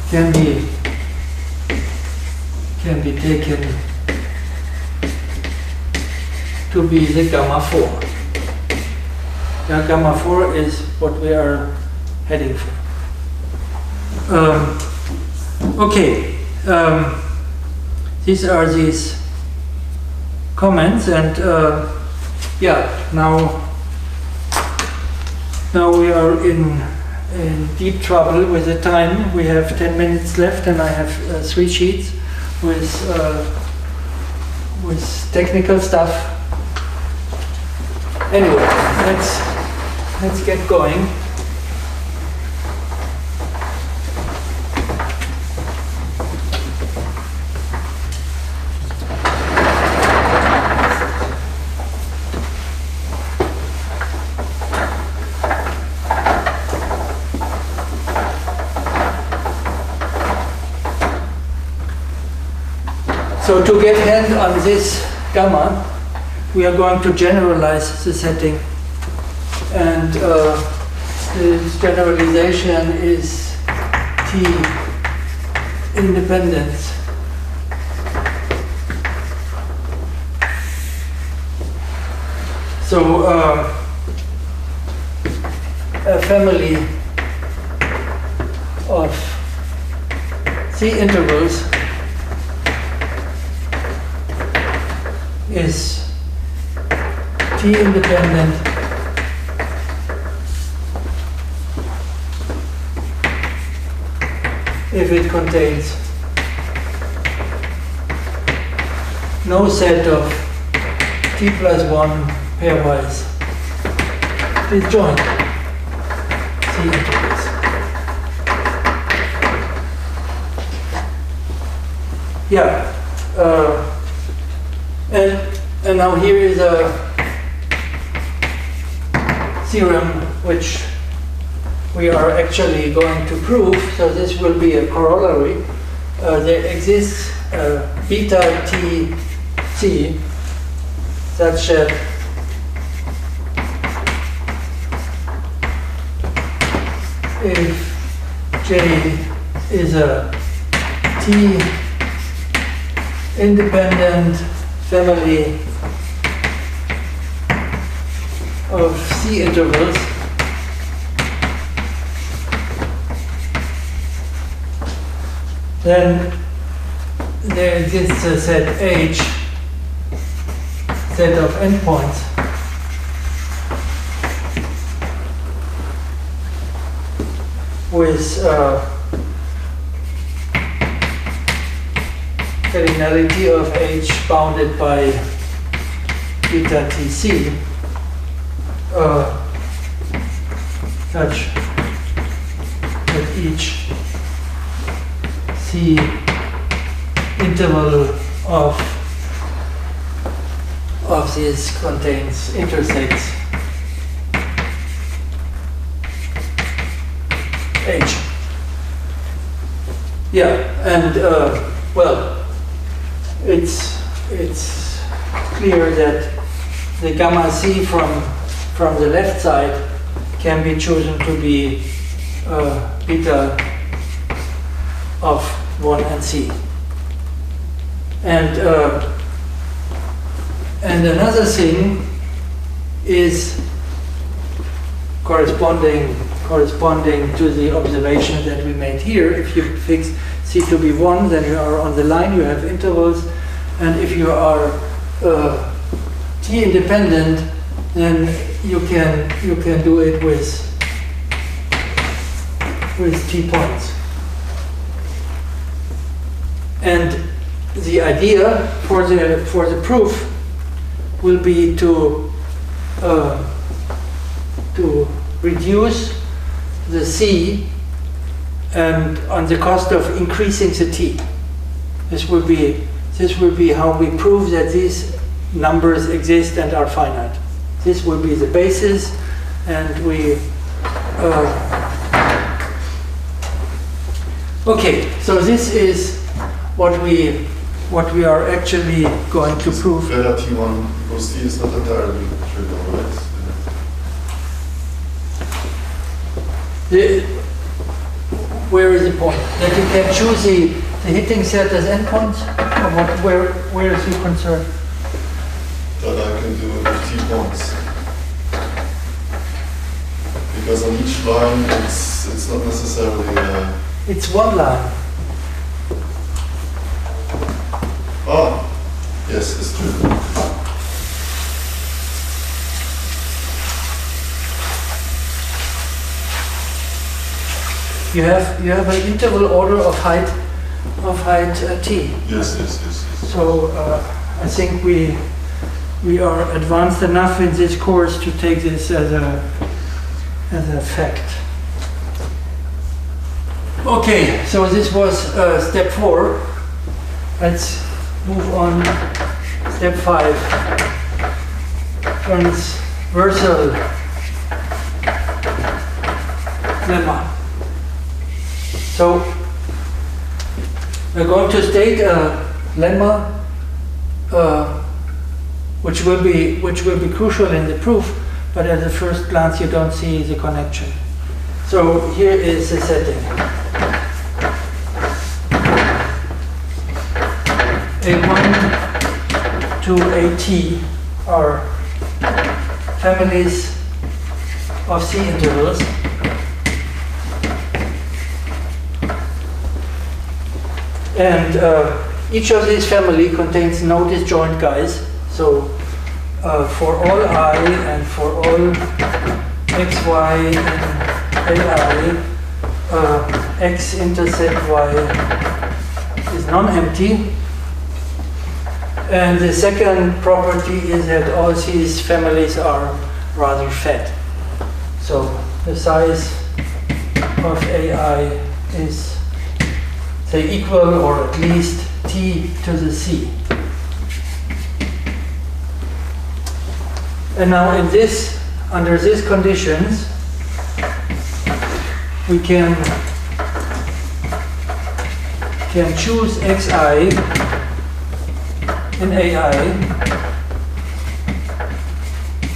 can be taken to be the gamma 4. Yeah, gamma 4 is what we are heading for. Okay, these are these comments, and yeah, now we are in deep trouble with the time. We have 10 minutes left, and I have 3 sheets with technical stuff. Anyway, let's get going. So to get hand on this gamma, we are going to generalize the setting. And this generalization is T independence. So a family of C intervals is T independent if it contains no set of T plus 1 pairwise disjoint C intervals. Yeah, and now here is a theorem which we are actually going to prove. So this will be a corollary. There exists beta T C such that if J is a T independent family of C intervals, then there exists a set H, set of endpoints, with cardinality of H bounded by beta Tc, such that each C interval of this contains intersects H. Yeah, and well, it's clear that the gamma C from the left side can be chosen to be beta of 1 and C. And another thing is corresponding to the observation that we made here. If you fix C to be 1, then you are on the line, you have intervals, and if you are T independent, then you can do it with T points. And the idea for the proof will be to reduce the C and on the cost of increasing the T. This will be how we prove that these numbers exist and are finite. This will be the basis, and we okay. So this is what we are actually going to prove. Beta T1 equals T is not entirely trivial, right? Where is the point? That you can choose the hitting set as endpoints? Or where is your concern? That I can do it with T points. Because on each line it's not necessarily it's one line. Ah, yes, it's true. You have an interval order of height T. Yes. So I think we are advanced enough in this course to take this as a fact. Okay, so this was step 4. Let's move on. Step 5. Transversal lemma. So we're going to state a lemma which will be crucial in the proof, but at the first glance you don't see the connection. So here is the setting. A1 to AT are families of C intervals. And each of these family contains no disjoint guys. So for all I and for all x, y in AI, x intersect y is non-empty. And the second property is that all these families are rather fat. So the size of AI is, say, equal or at least t to the c. And now under these conditions, we can choose xi in AI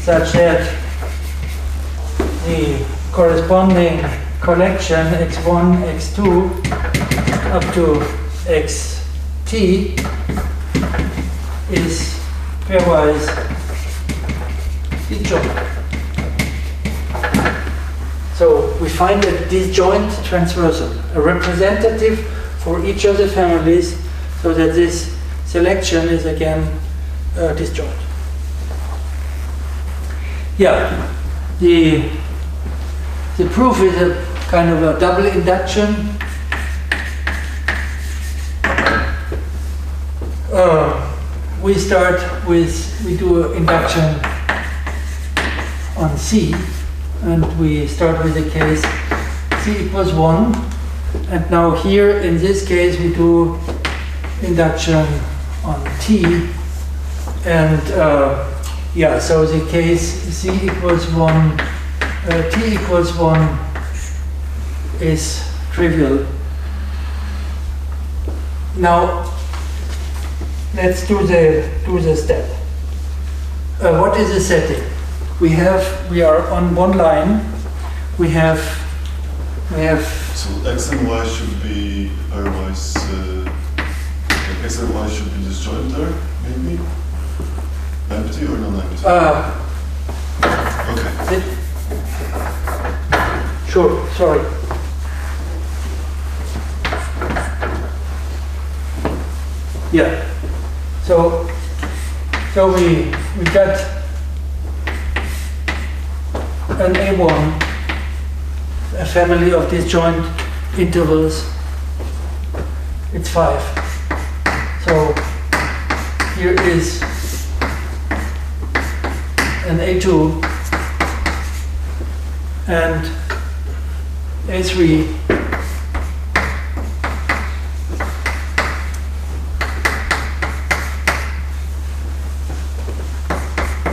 such that the corresponding collection x1, x2 up to xt is pairwise disjoint. So we find a disjoint transversal, a representative for each of the families, so that this selection is again disjoint. Yeah, the proof is a kind of a double induction. We do an induction on C, and we start with the case C equals 1. And now here in this case we do induction on T, and yeah, so the case C equals 1, T equals 1 is trivial. Now let's do the step. What is the setting? We are on one line. We have. So x and y should be pairwise. X and y should be disjoint there, maybe. Empty or non-empty? Okay. Sure. Sorry. Yeah. So we got an A1, a family of disjoint intervals. It's 5. So here is an A2 and A3.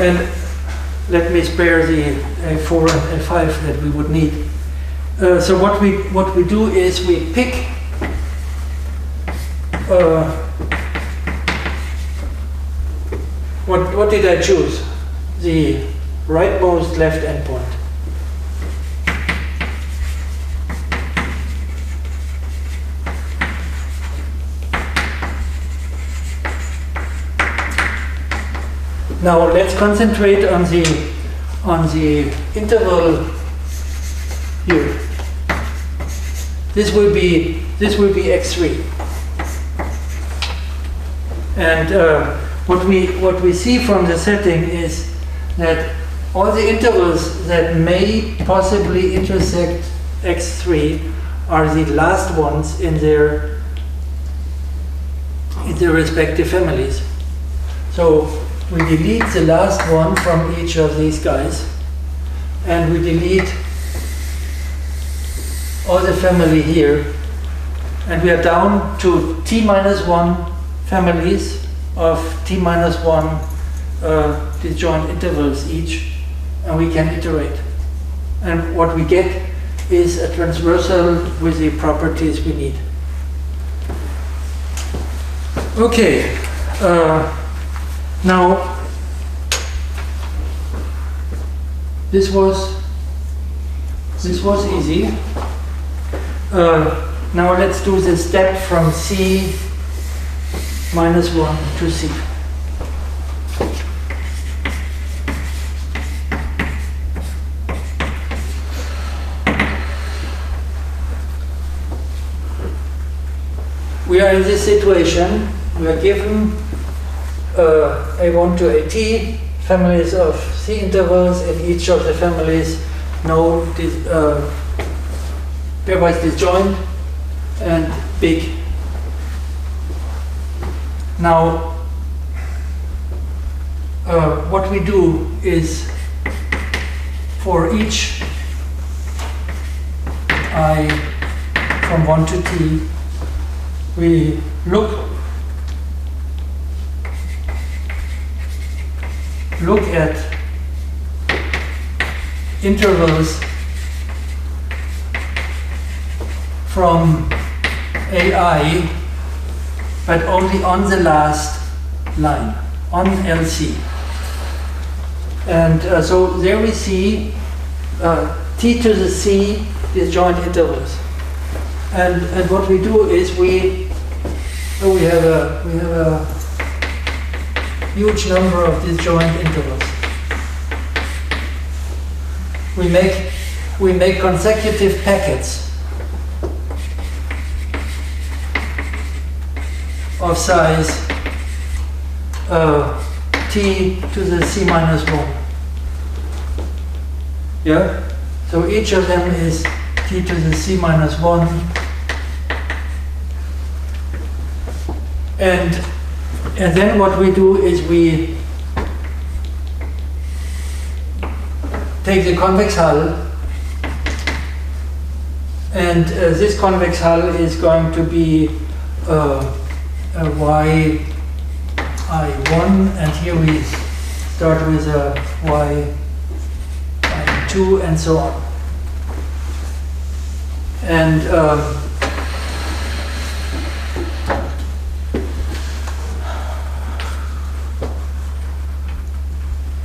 And let me spare the A4 and A5 that we would need. So what we do is we pick what did I choose? The rightmost left endpoint. Now let's concentrate on the interval here. This will be x3. And what we see from the setting is that all the intervals that may possibly intersect x3 are the last ones in their respective families. So we delete the last one from each of these guys, and we delete all the family here, and we are down to t-1 families of t-1 disjoint intervals each, and we can iterate. And what we get is a transversal with the properties we need. Okay. Now, this was easy. Now let's do the step from C minus 1 to C. We are in this situation. We are given A1 to AT, families of C intervals, and each of the families know this pairwise disjoint and big. Now, what we do is for each I from 1 to t, we look at intervals from AI, but only on the last line, on LC. And so there we see T to the C disjoint intervals. And what we do is we have a huge number of disjoint intervals. We make consecutive packets of size T to the C minus 1. Yeah? So each of them is T to the C minus 1. And then what we do is we take the convex hull, and this convex hull is going to be y I1, and here we start with a y I2, and so on.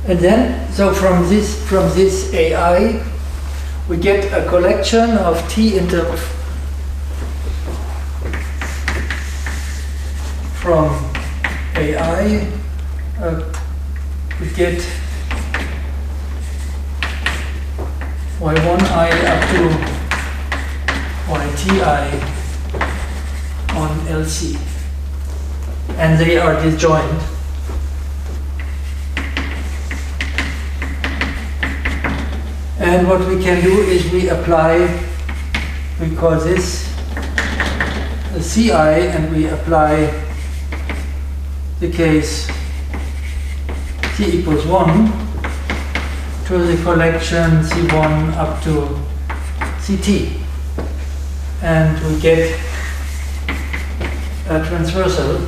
And then, so from this AI, we get a collection of T intervals from AI. We get y1i up to yti on LC, and they are disjoint. And what we can do is we call this a CI, and we apply the case T equals 1 to the collection C1 up to CT. And we get a transversal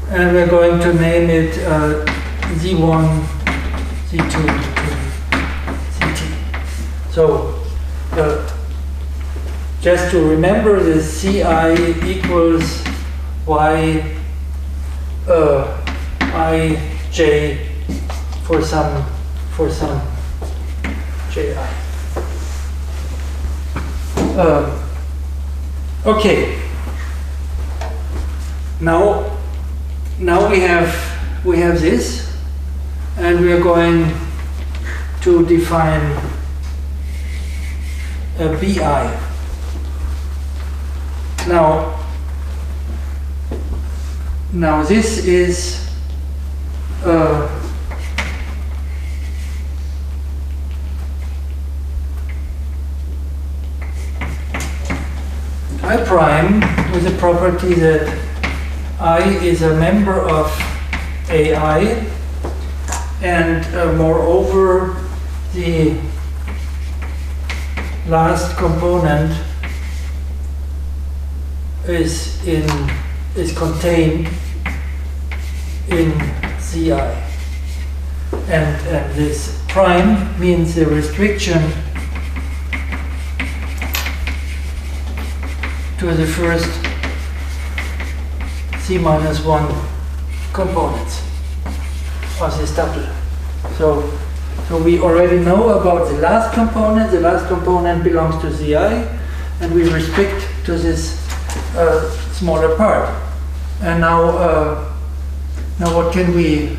and we're going to name it Z1, Z2 to CT. So just to remember, the CI equals Y IJ for some JI. Okay. Now we have this, and we are going to define a BI. Now this is I prime with the property that I is a member of AI, and moreover the last component is contained in CI, and this prime means the restriction to the first C minus 1 components of this tuple. So we already know about the last component. The last component belongs to Zi, and we restrict to this smaller part. And now what can we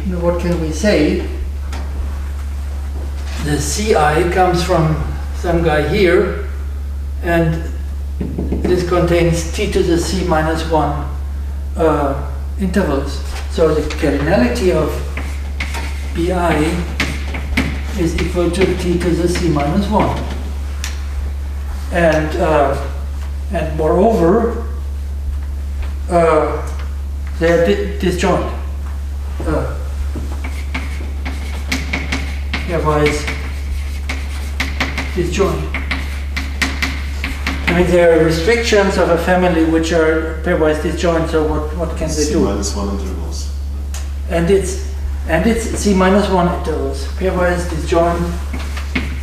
say? The Ci comes from some guy here, and this contains t to the c minus 1 intervals. So the cardinality of Bi is equal to t to the c minus 1. And moreover, they are disjoint. Pairwise disjoint. I mean, there are restrictions of a family which are pairwise disjoint, so what can they do? C minus 1 intervals. And it's C minus 1 intervals. Pairwise disjoint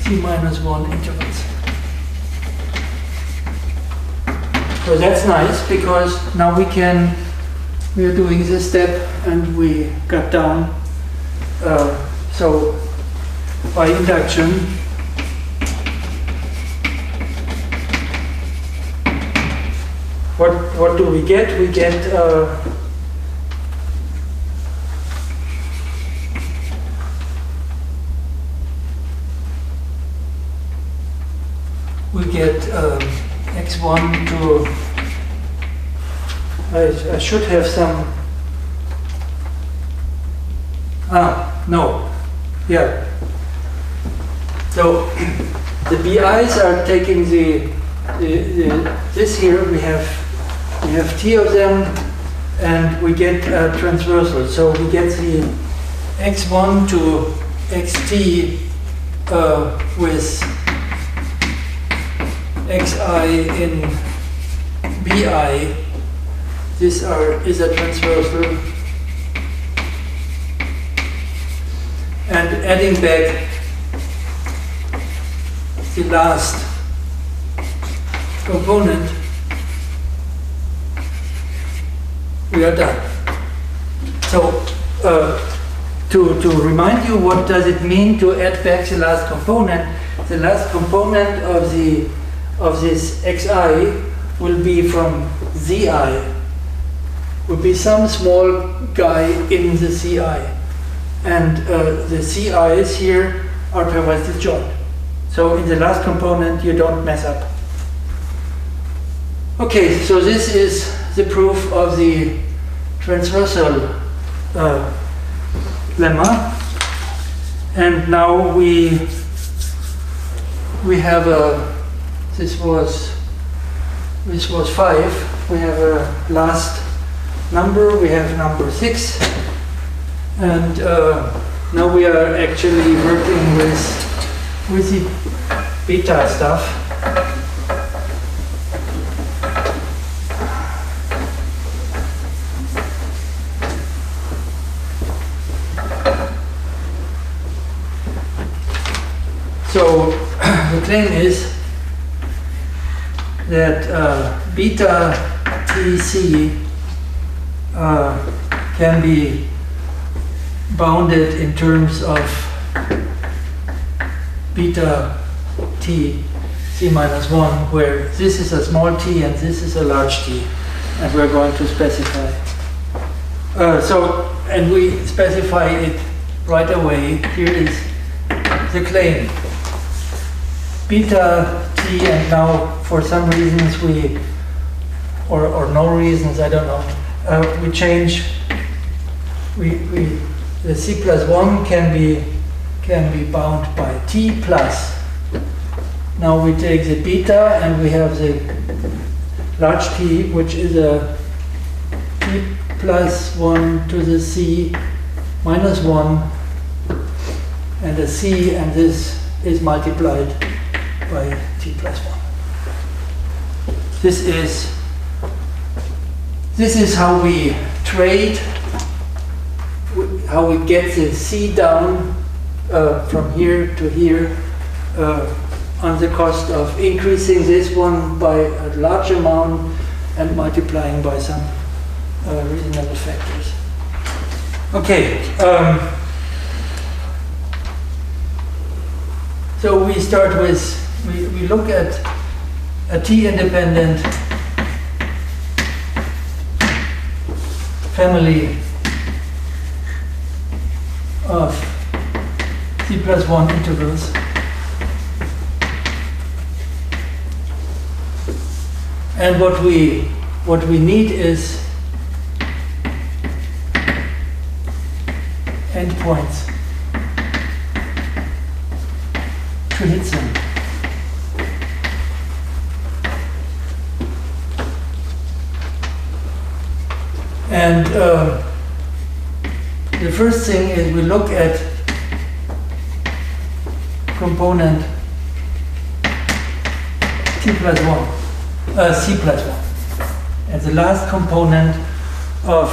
C minus 1 intervals. So that's nice, because now we are doing this step and we cut down. So by induction, what do we get? We get x1 to, I should have some, no, yeah. So the BIs are taking this here, we have t of them, and we get transversal. So we get the x1 to xt with xi in bi. This is a transversal, and adding back the last component, we are done. So to remind you, what does it mean to add back the last component? The last component of this xi will be from Zi, will be some small guy in the Ci, and the Ci's here are pairwise disjoint. So in the last component you don't mess up. Okay, so this is the proof of the transversal lemma, and now we have this was 5. We have a last number. We have number 6, and now we are actually working with the beta stuff. So the claim is that beta TC can be bounded in terms of beta t c minus 1, where this is a small t and this is a large t, and we're going to specify. And we specify it right away. Here is the claim. Beta t, and now for some reasons or no reasons, I don't know, we change, the c plus 1 can be bound by t plus. Now we take the beta and we have the large T, which is a t plus 1 to the c minus 1, and a c, and this is multiplied by t plus 1. This is how we trade, how we get the c down from here to here on the cost of increasing this one by a large amount and multiplying by some reasonable factors. Okay. So we start with, we look at a T-independent family of T+1 intervals. And what we need is endpoints to hit them. And the first thing is we look at component T+1. C+1 and the last component of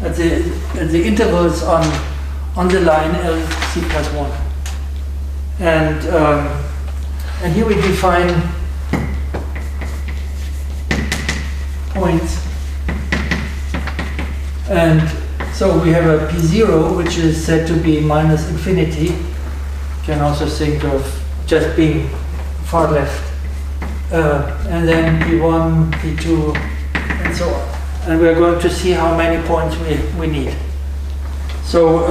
at the intervals on the line L C+1, and here we define points, and so we have a P0 which is said to be minus infinity. You can also think of just being far left. And then P1, P2, and so on. And we're going to see how many points we need. So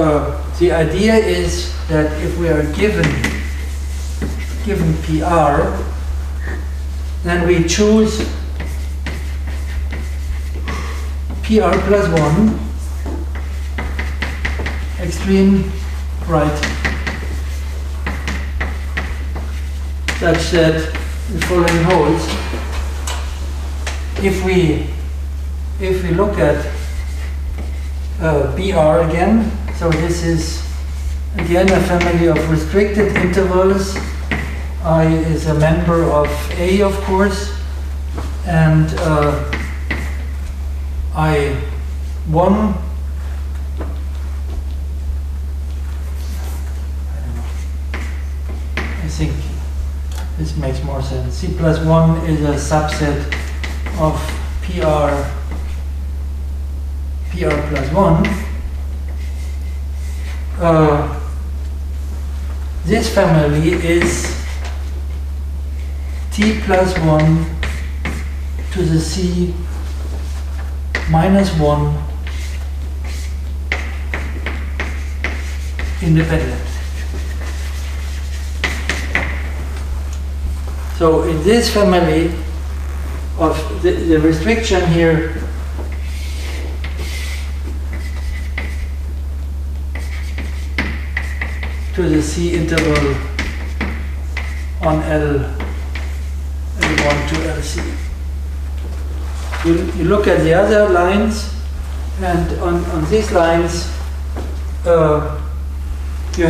the idea is that if we are given PR, then we choose PR+1, extreme right, such that the following holds. If we look at BR again, so this is again a family of restricted intervals. I is a member of A, of course, and I1 I think this makes more sense. C+1 is a subset of PR+1. This family is T+1 to the C -1 independent. So in this family of the restriction here to the C interval on L1 to LC. You look at the other lines, and on these lines you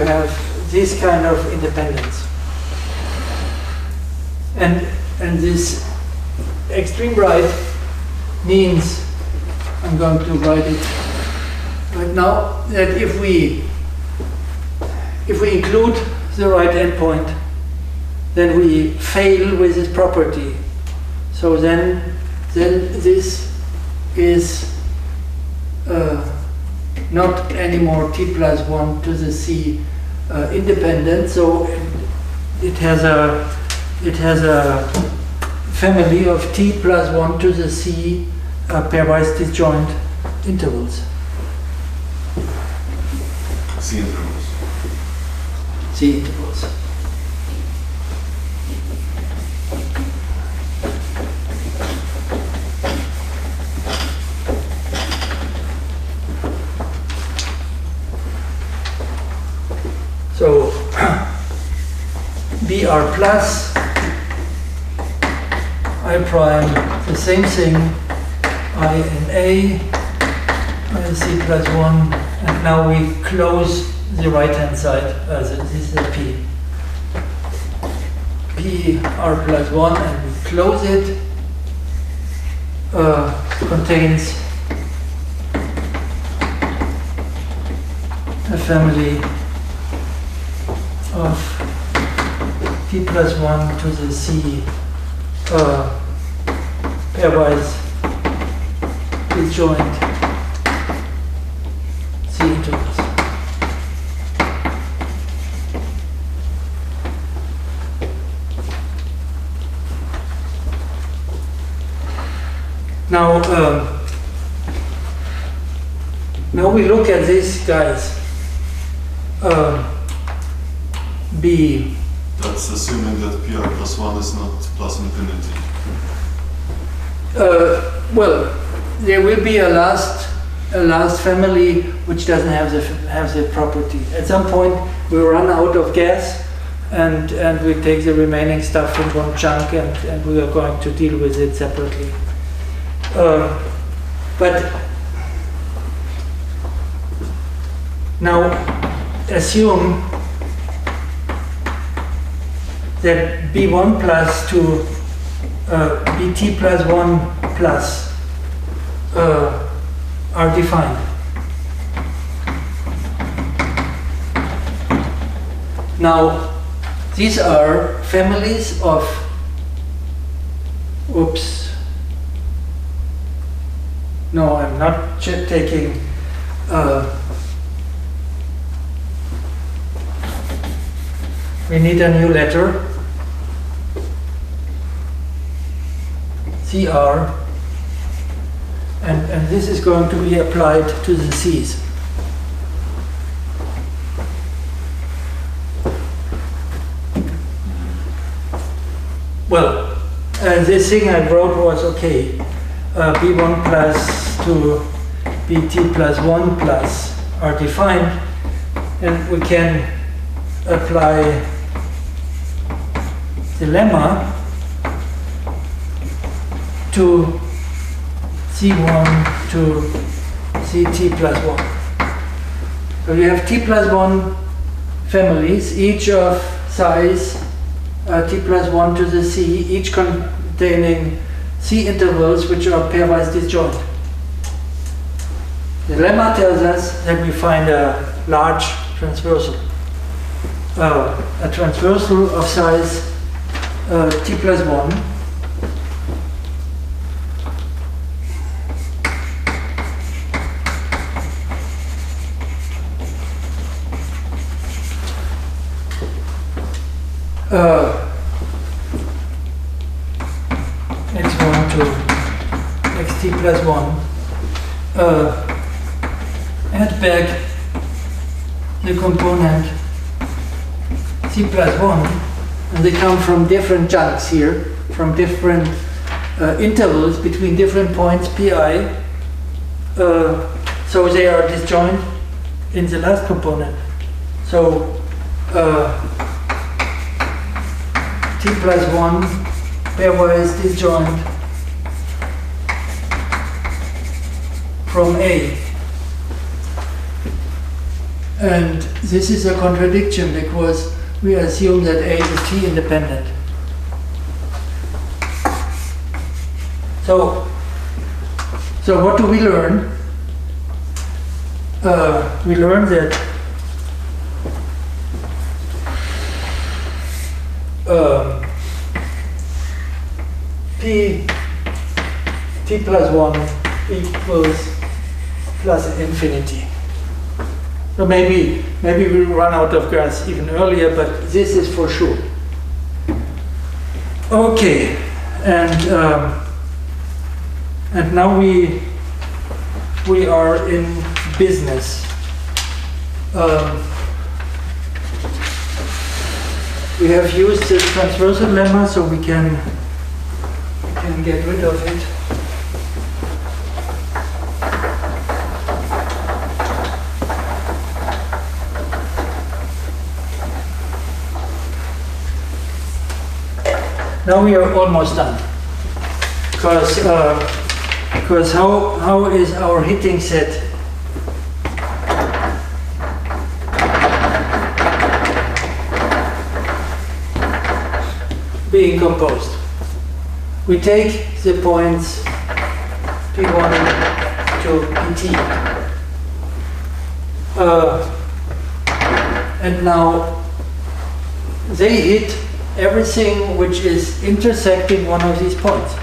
have this kind of independence, and this extreme right means, I'm going to write it right now, that if we include the right endpoint, then we fail with this property. So then this is not anymore T+1 to the C independent. So it has a family of T+1 to the C pairwise disjoint intervals. C intervals. C intervals. So BR plus I prime, the same thing, I in A, I C+1, and now we close the right hand side, this is a P. PR+1, and we close it, contains a family of T+1 to the C pairwise disjoint C intervals. Now, now we look at these guys. B. That's assuming that PR plus 1 is not plus infinity. Well, there will be a last family which doesn't have the property. At some point, we run out of gas, and we take the remaining stuff in one chunk, and we are going to deal with it separately. But now assume that B1 plus to BT plus 1 plus are defined. Now, these are families of, oops, no, I'm not taking, we need a new letter, CR, and this is going to be applied to the C's. Well, this thing I wrote was okay. B1 plus to BT plus 1 plus are defined, and we can apply the lemma to C1 to CT plus 1. So you have T plus 1 families, each of size T plus 1 to the C, each containing C intervals which are pairwise disjoint. The lemma tells us that we find a large transversal. A transversal of size T plus 1 x1 to xt plus 1, add back the component c plus 1, and they come from different chunks here, from different intervals between different points pi, so they are disjoint in the last component. So T plus 1 pairwise disjoint from A. And this is a contradiction because we assume that A is T independent. So what do we learn? We learn that P T plus 1 equals plus infinity. So maybe we'll run out of gas even earlier, but this is for sure. Okay, and now we are in business. We have used the transversal lemma, so we can get rid of it. Now we are almost done, because how is our heating set being composed? We take the points P1 to PT, and now they hit everything which is intersecting one of these points.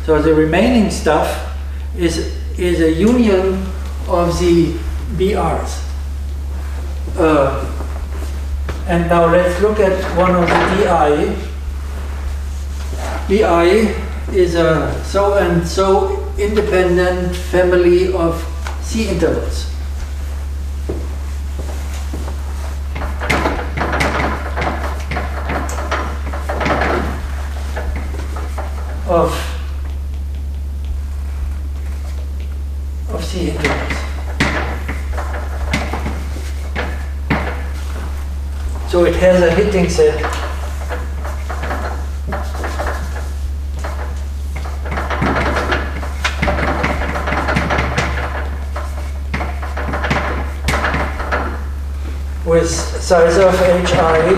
So the remaining stuff is a union of the BRs. And now let's look at one of the DI. BI is a so and so independent family of C intervals. Of C intervals. So it has a hitting set with size of hi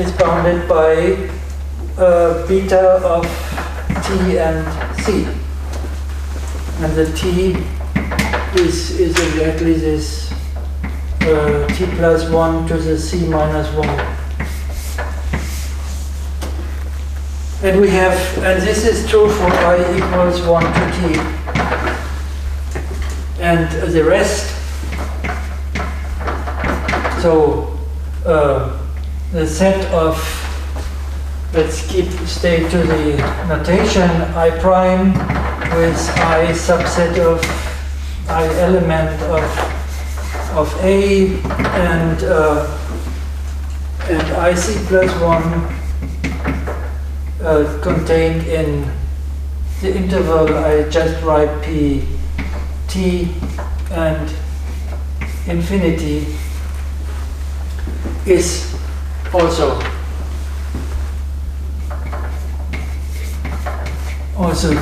is bounded by beta of T and C. And the T is exactly this T plus 1 to the C minus 1. And we have, and this is true for I equals 1 to T. And the rest, so the set of, let's stay to the notation, I prime with I subset of I element of A and IC plus 1 contained in the interval I just write P T and infinity is also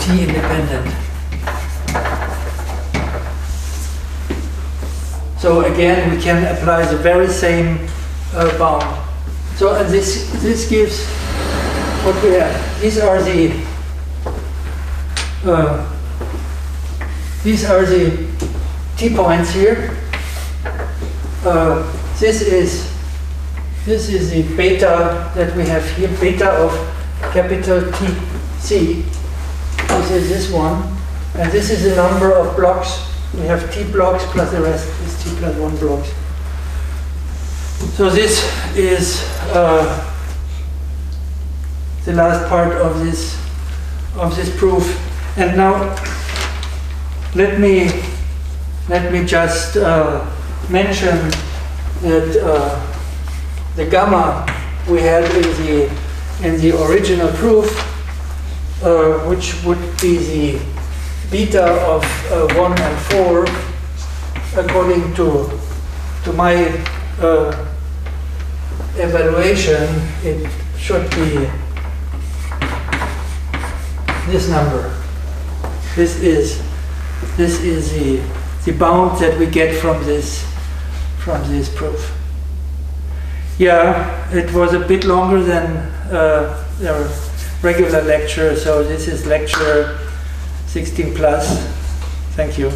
T independent. So again, we can apply the very same bound. So and this gives what we have. These are the T points here. This is the beta that we have here, beta of capital T C. This is this one, and this is the number of blocks. We have T blocks plus the rest is T plus 1 blocks. So this is the last part of this proof. And now let me just mention that the gamma we had in the original proof, which would be the beta of 1 and 4, according to my evaluation, it should be this number. This is the bound that we get from this proof. Yeah, it was a bit longer than the regular lecture, so this is lecture 16 plus. Thank you.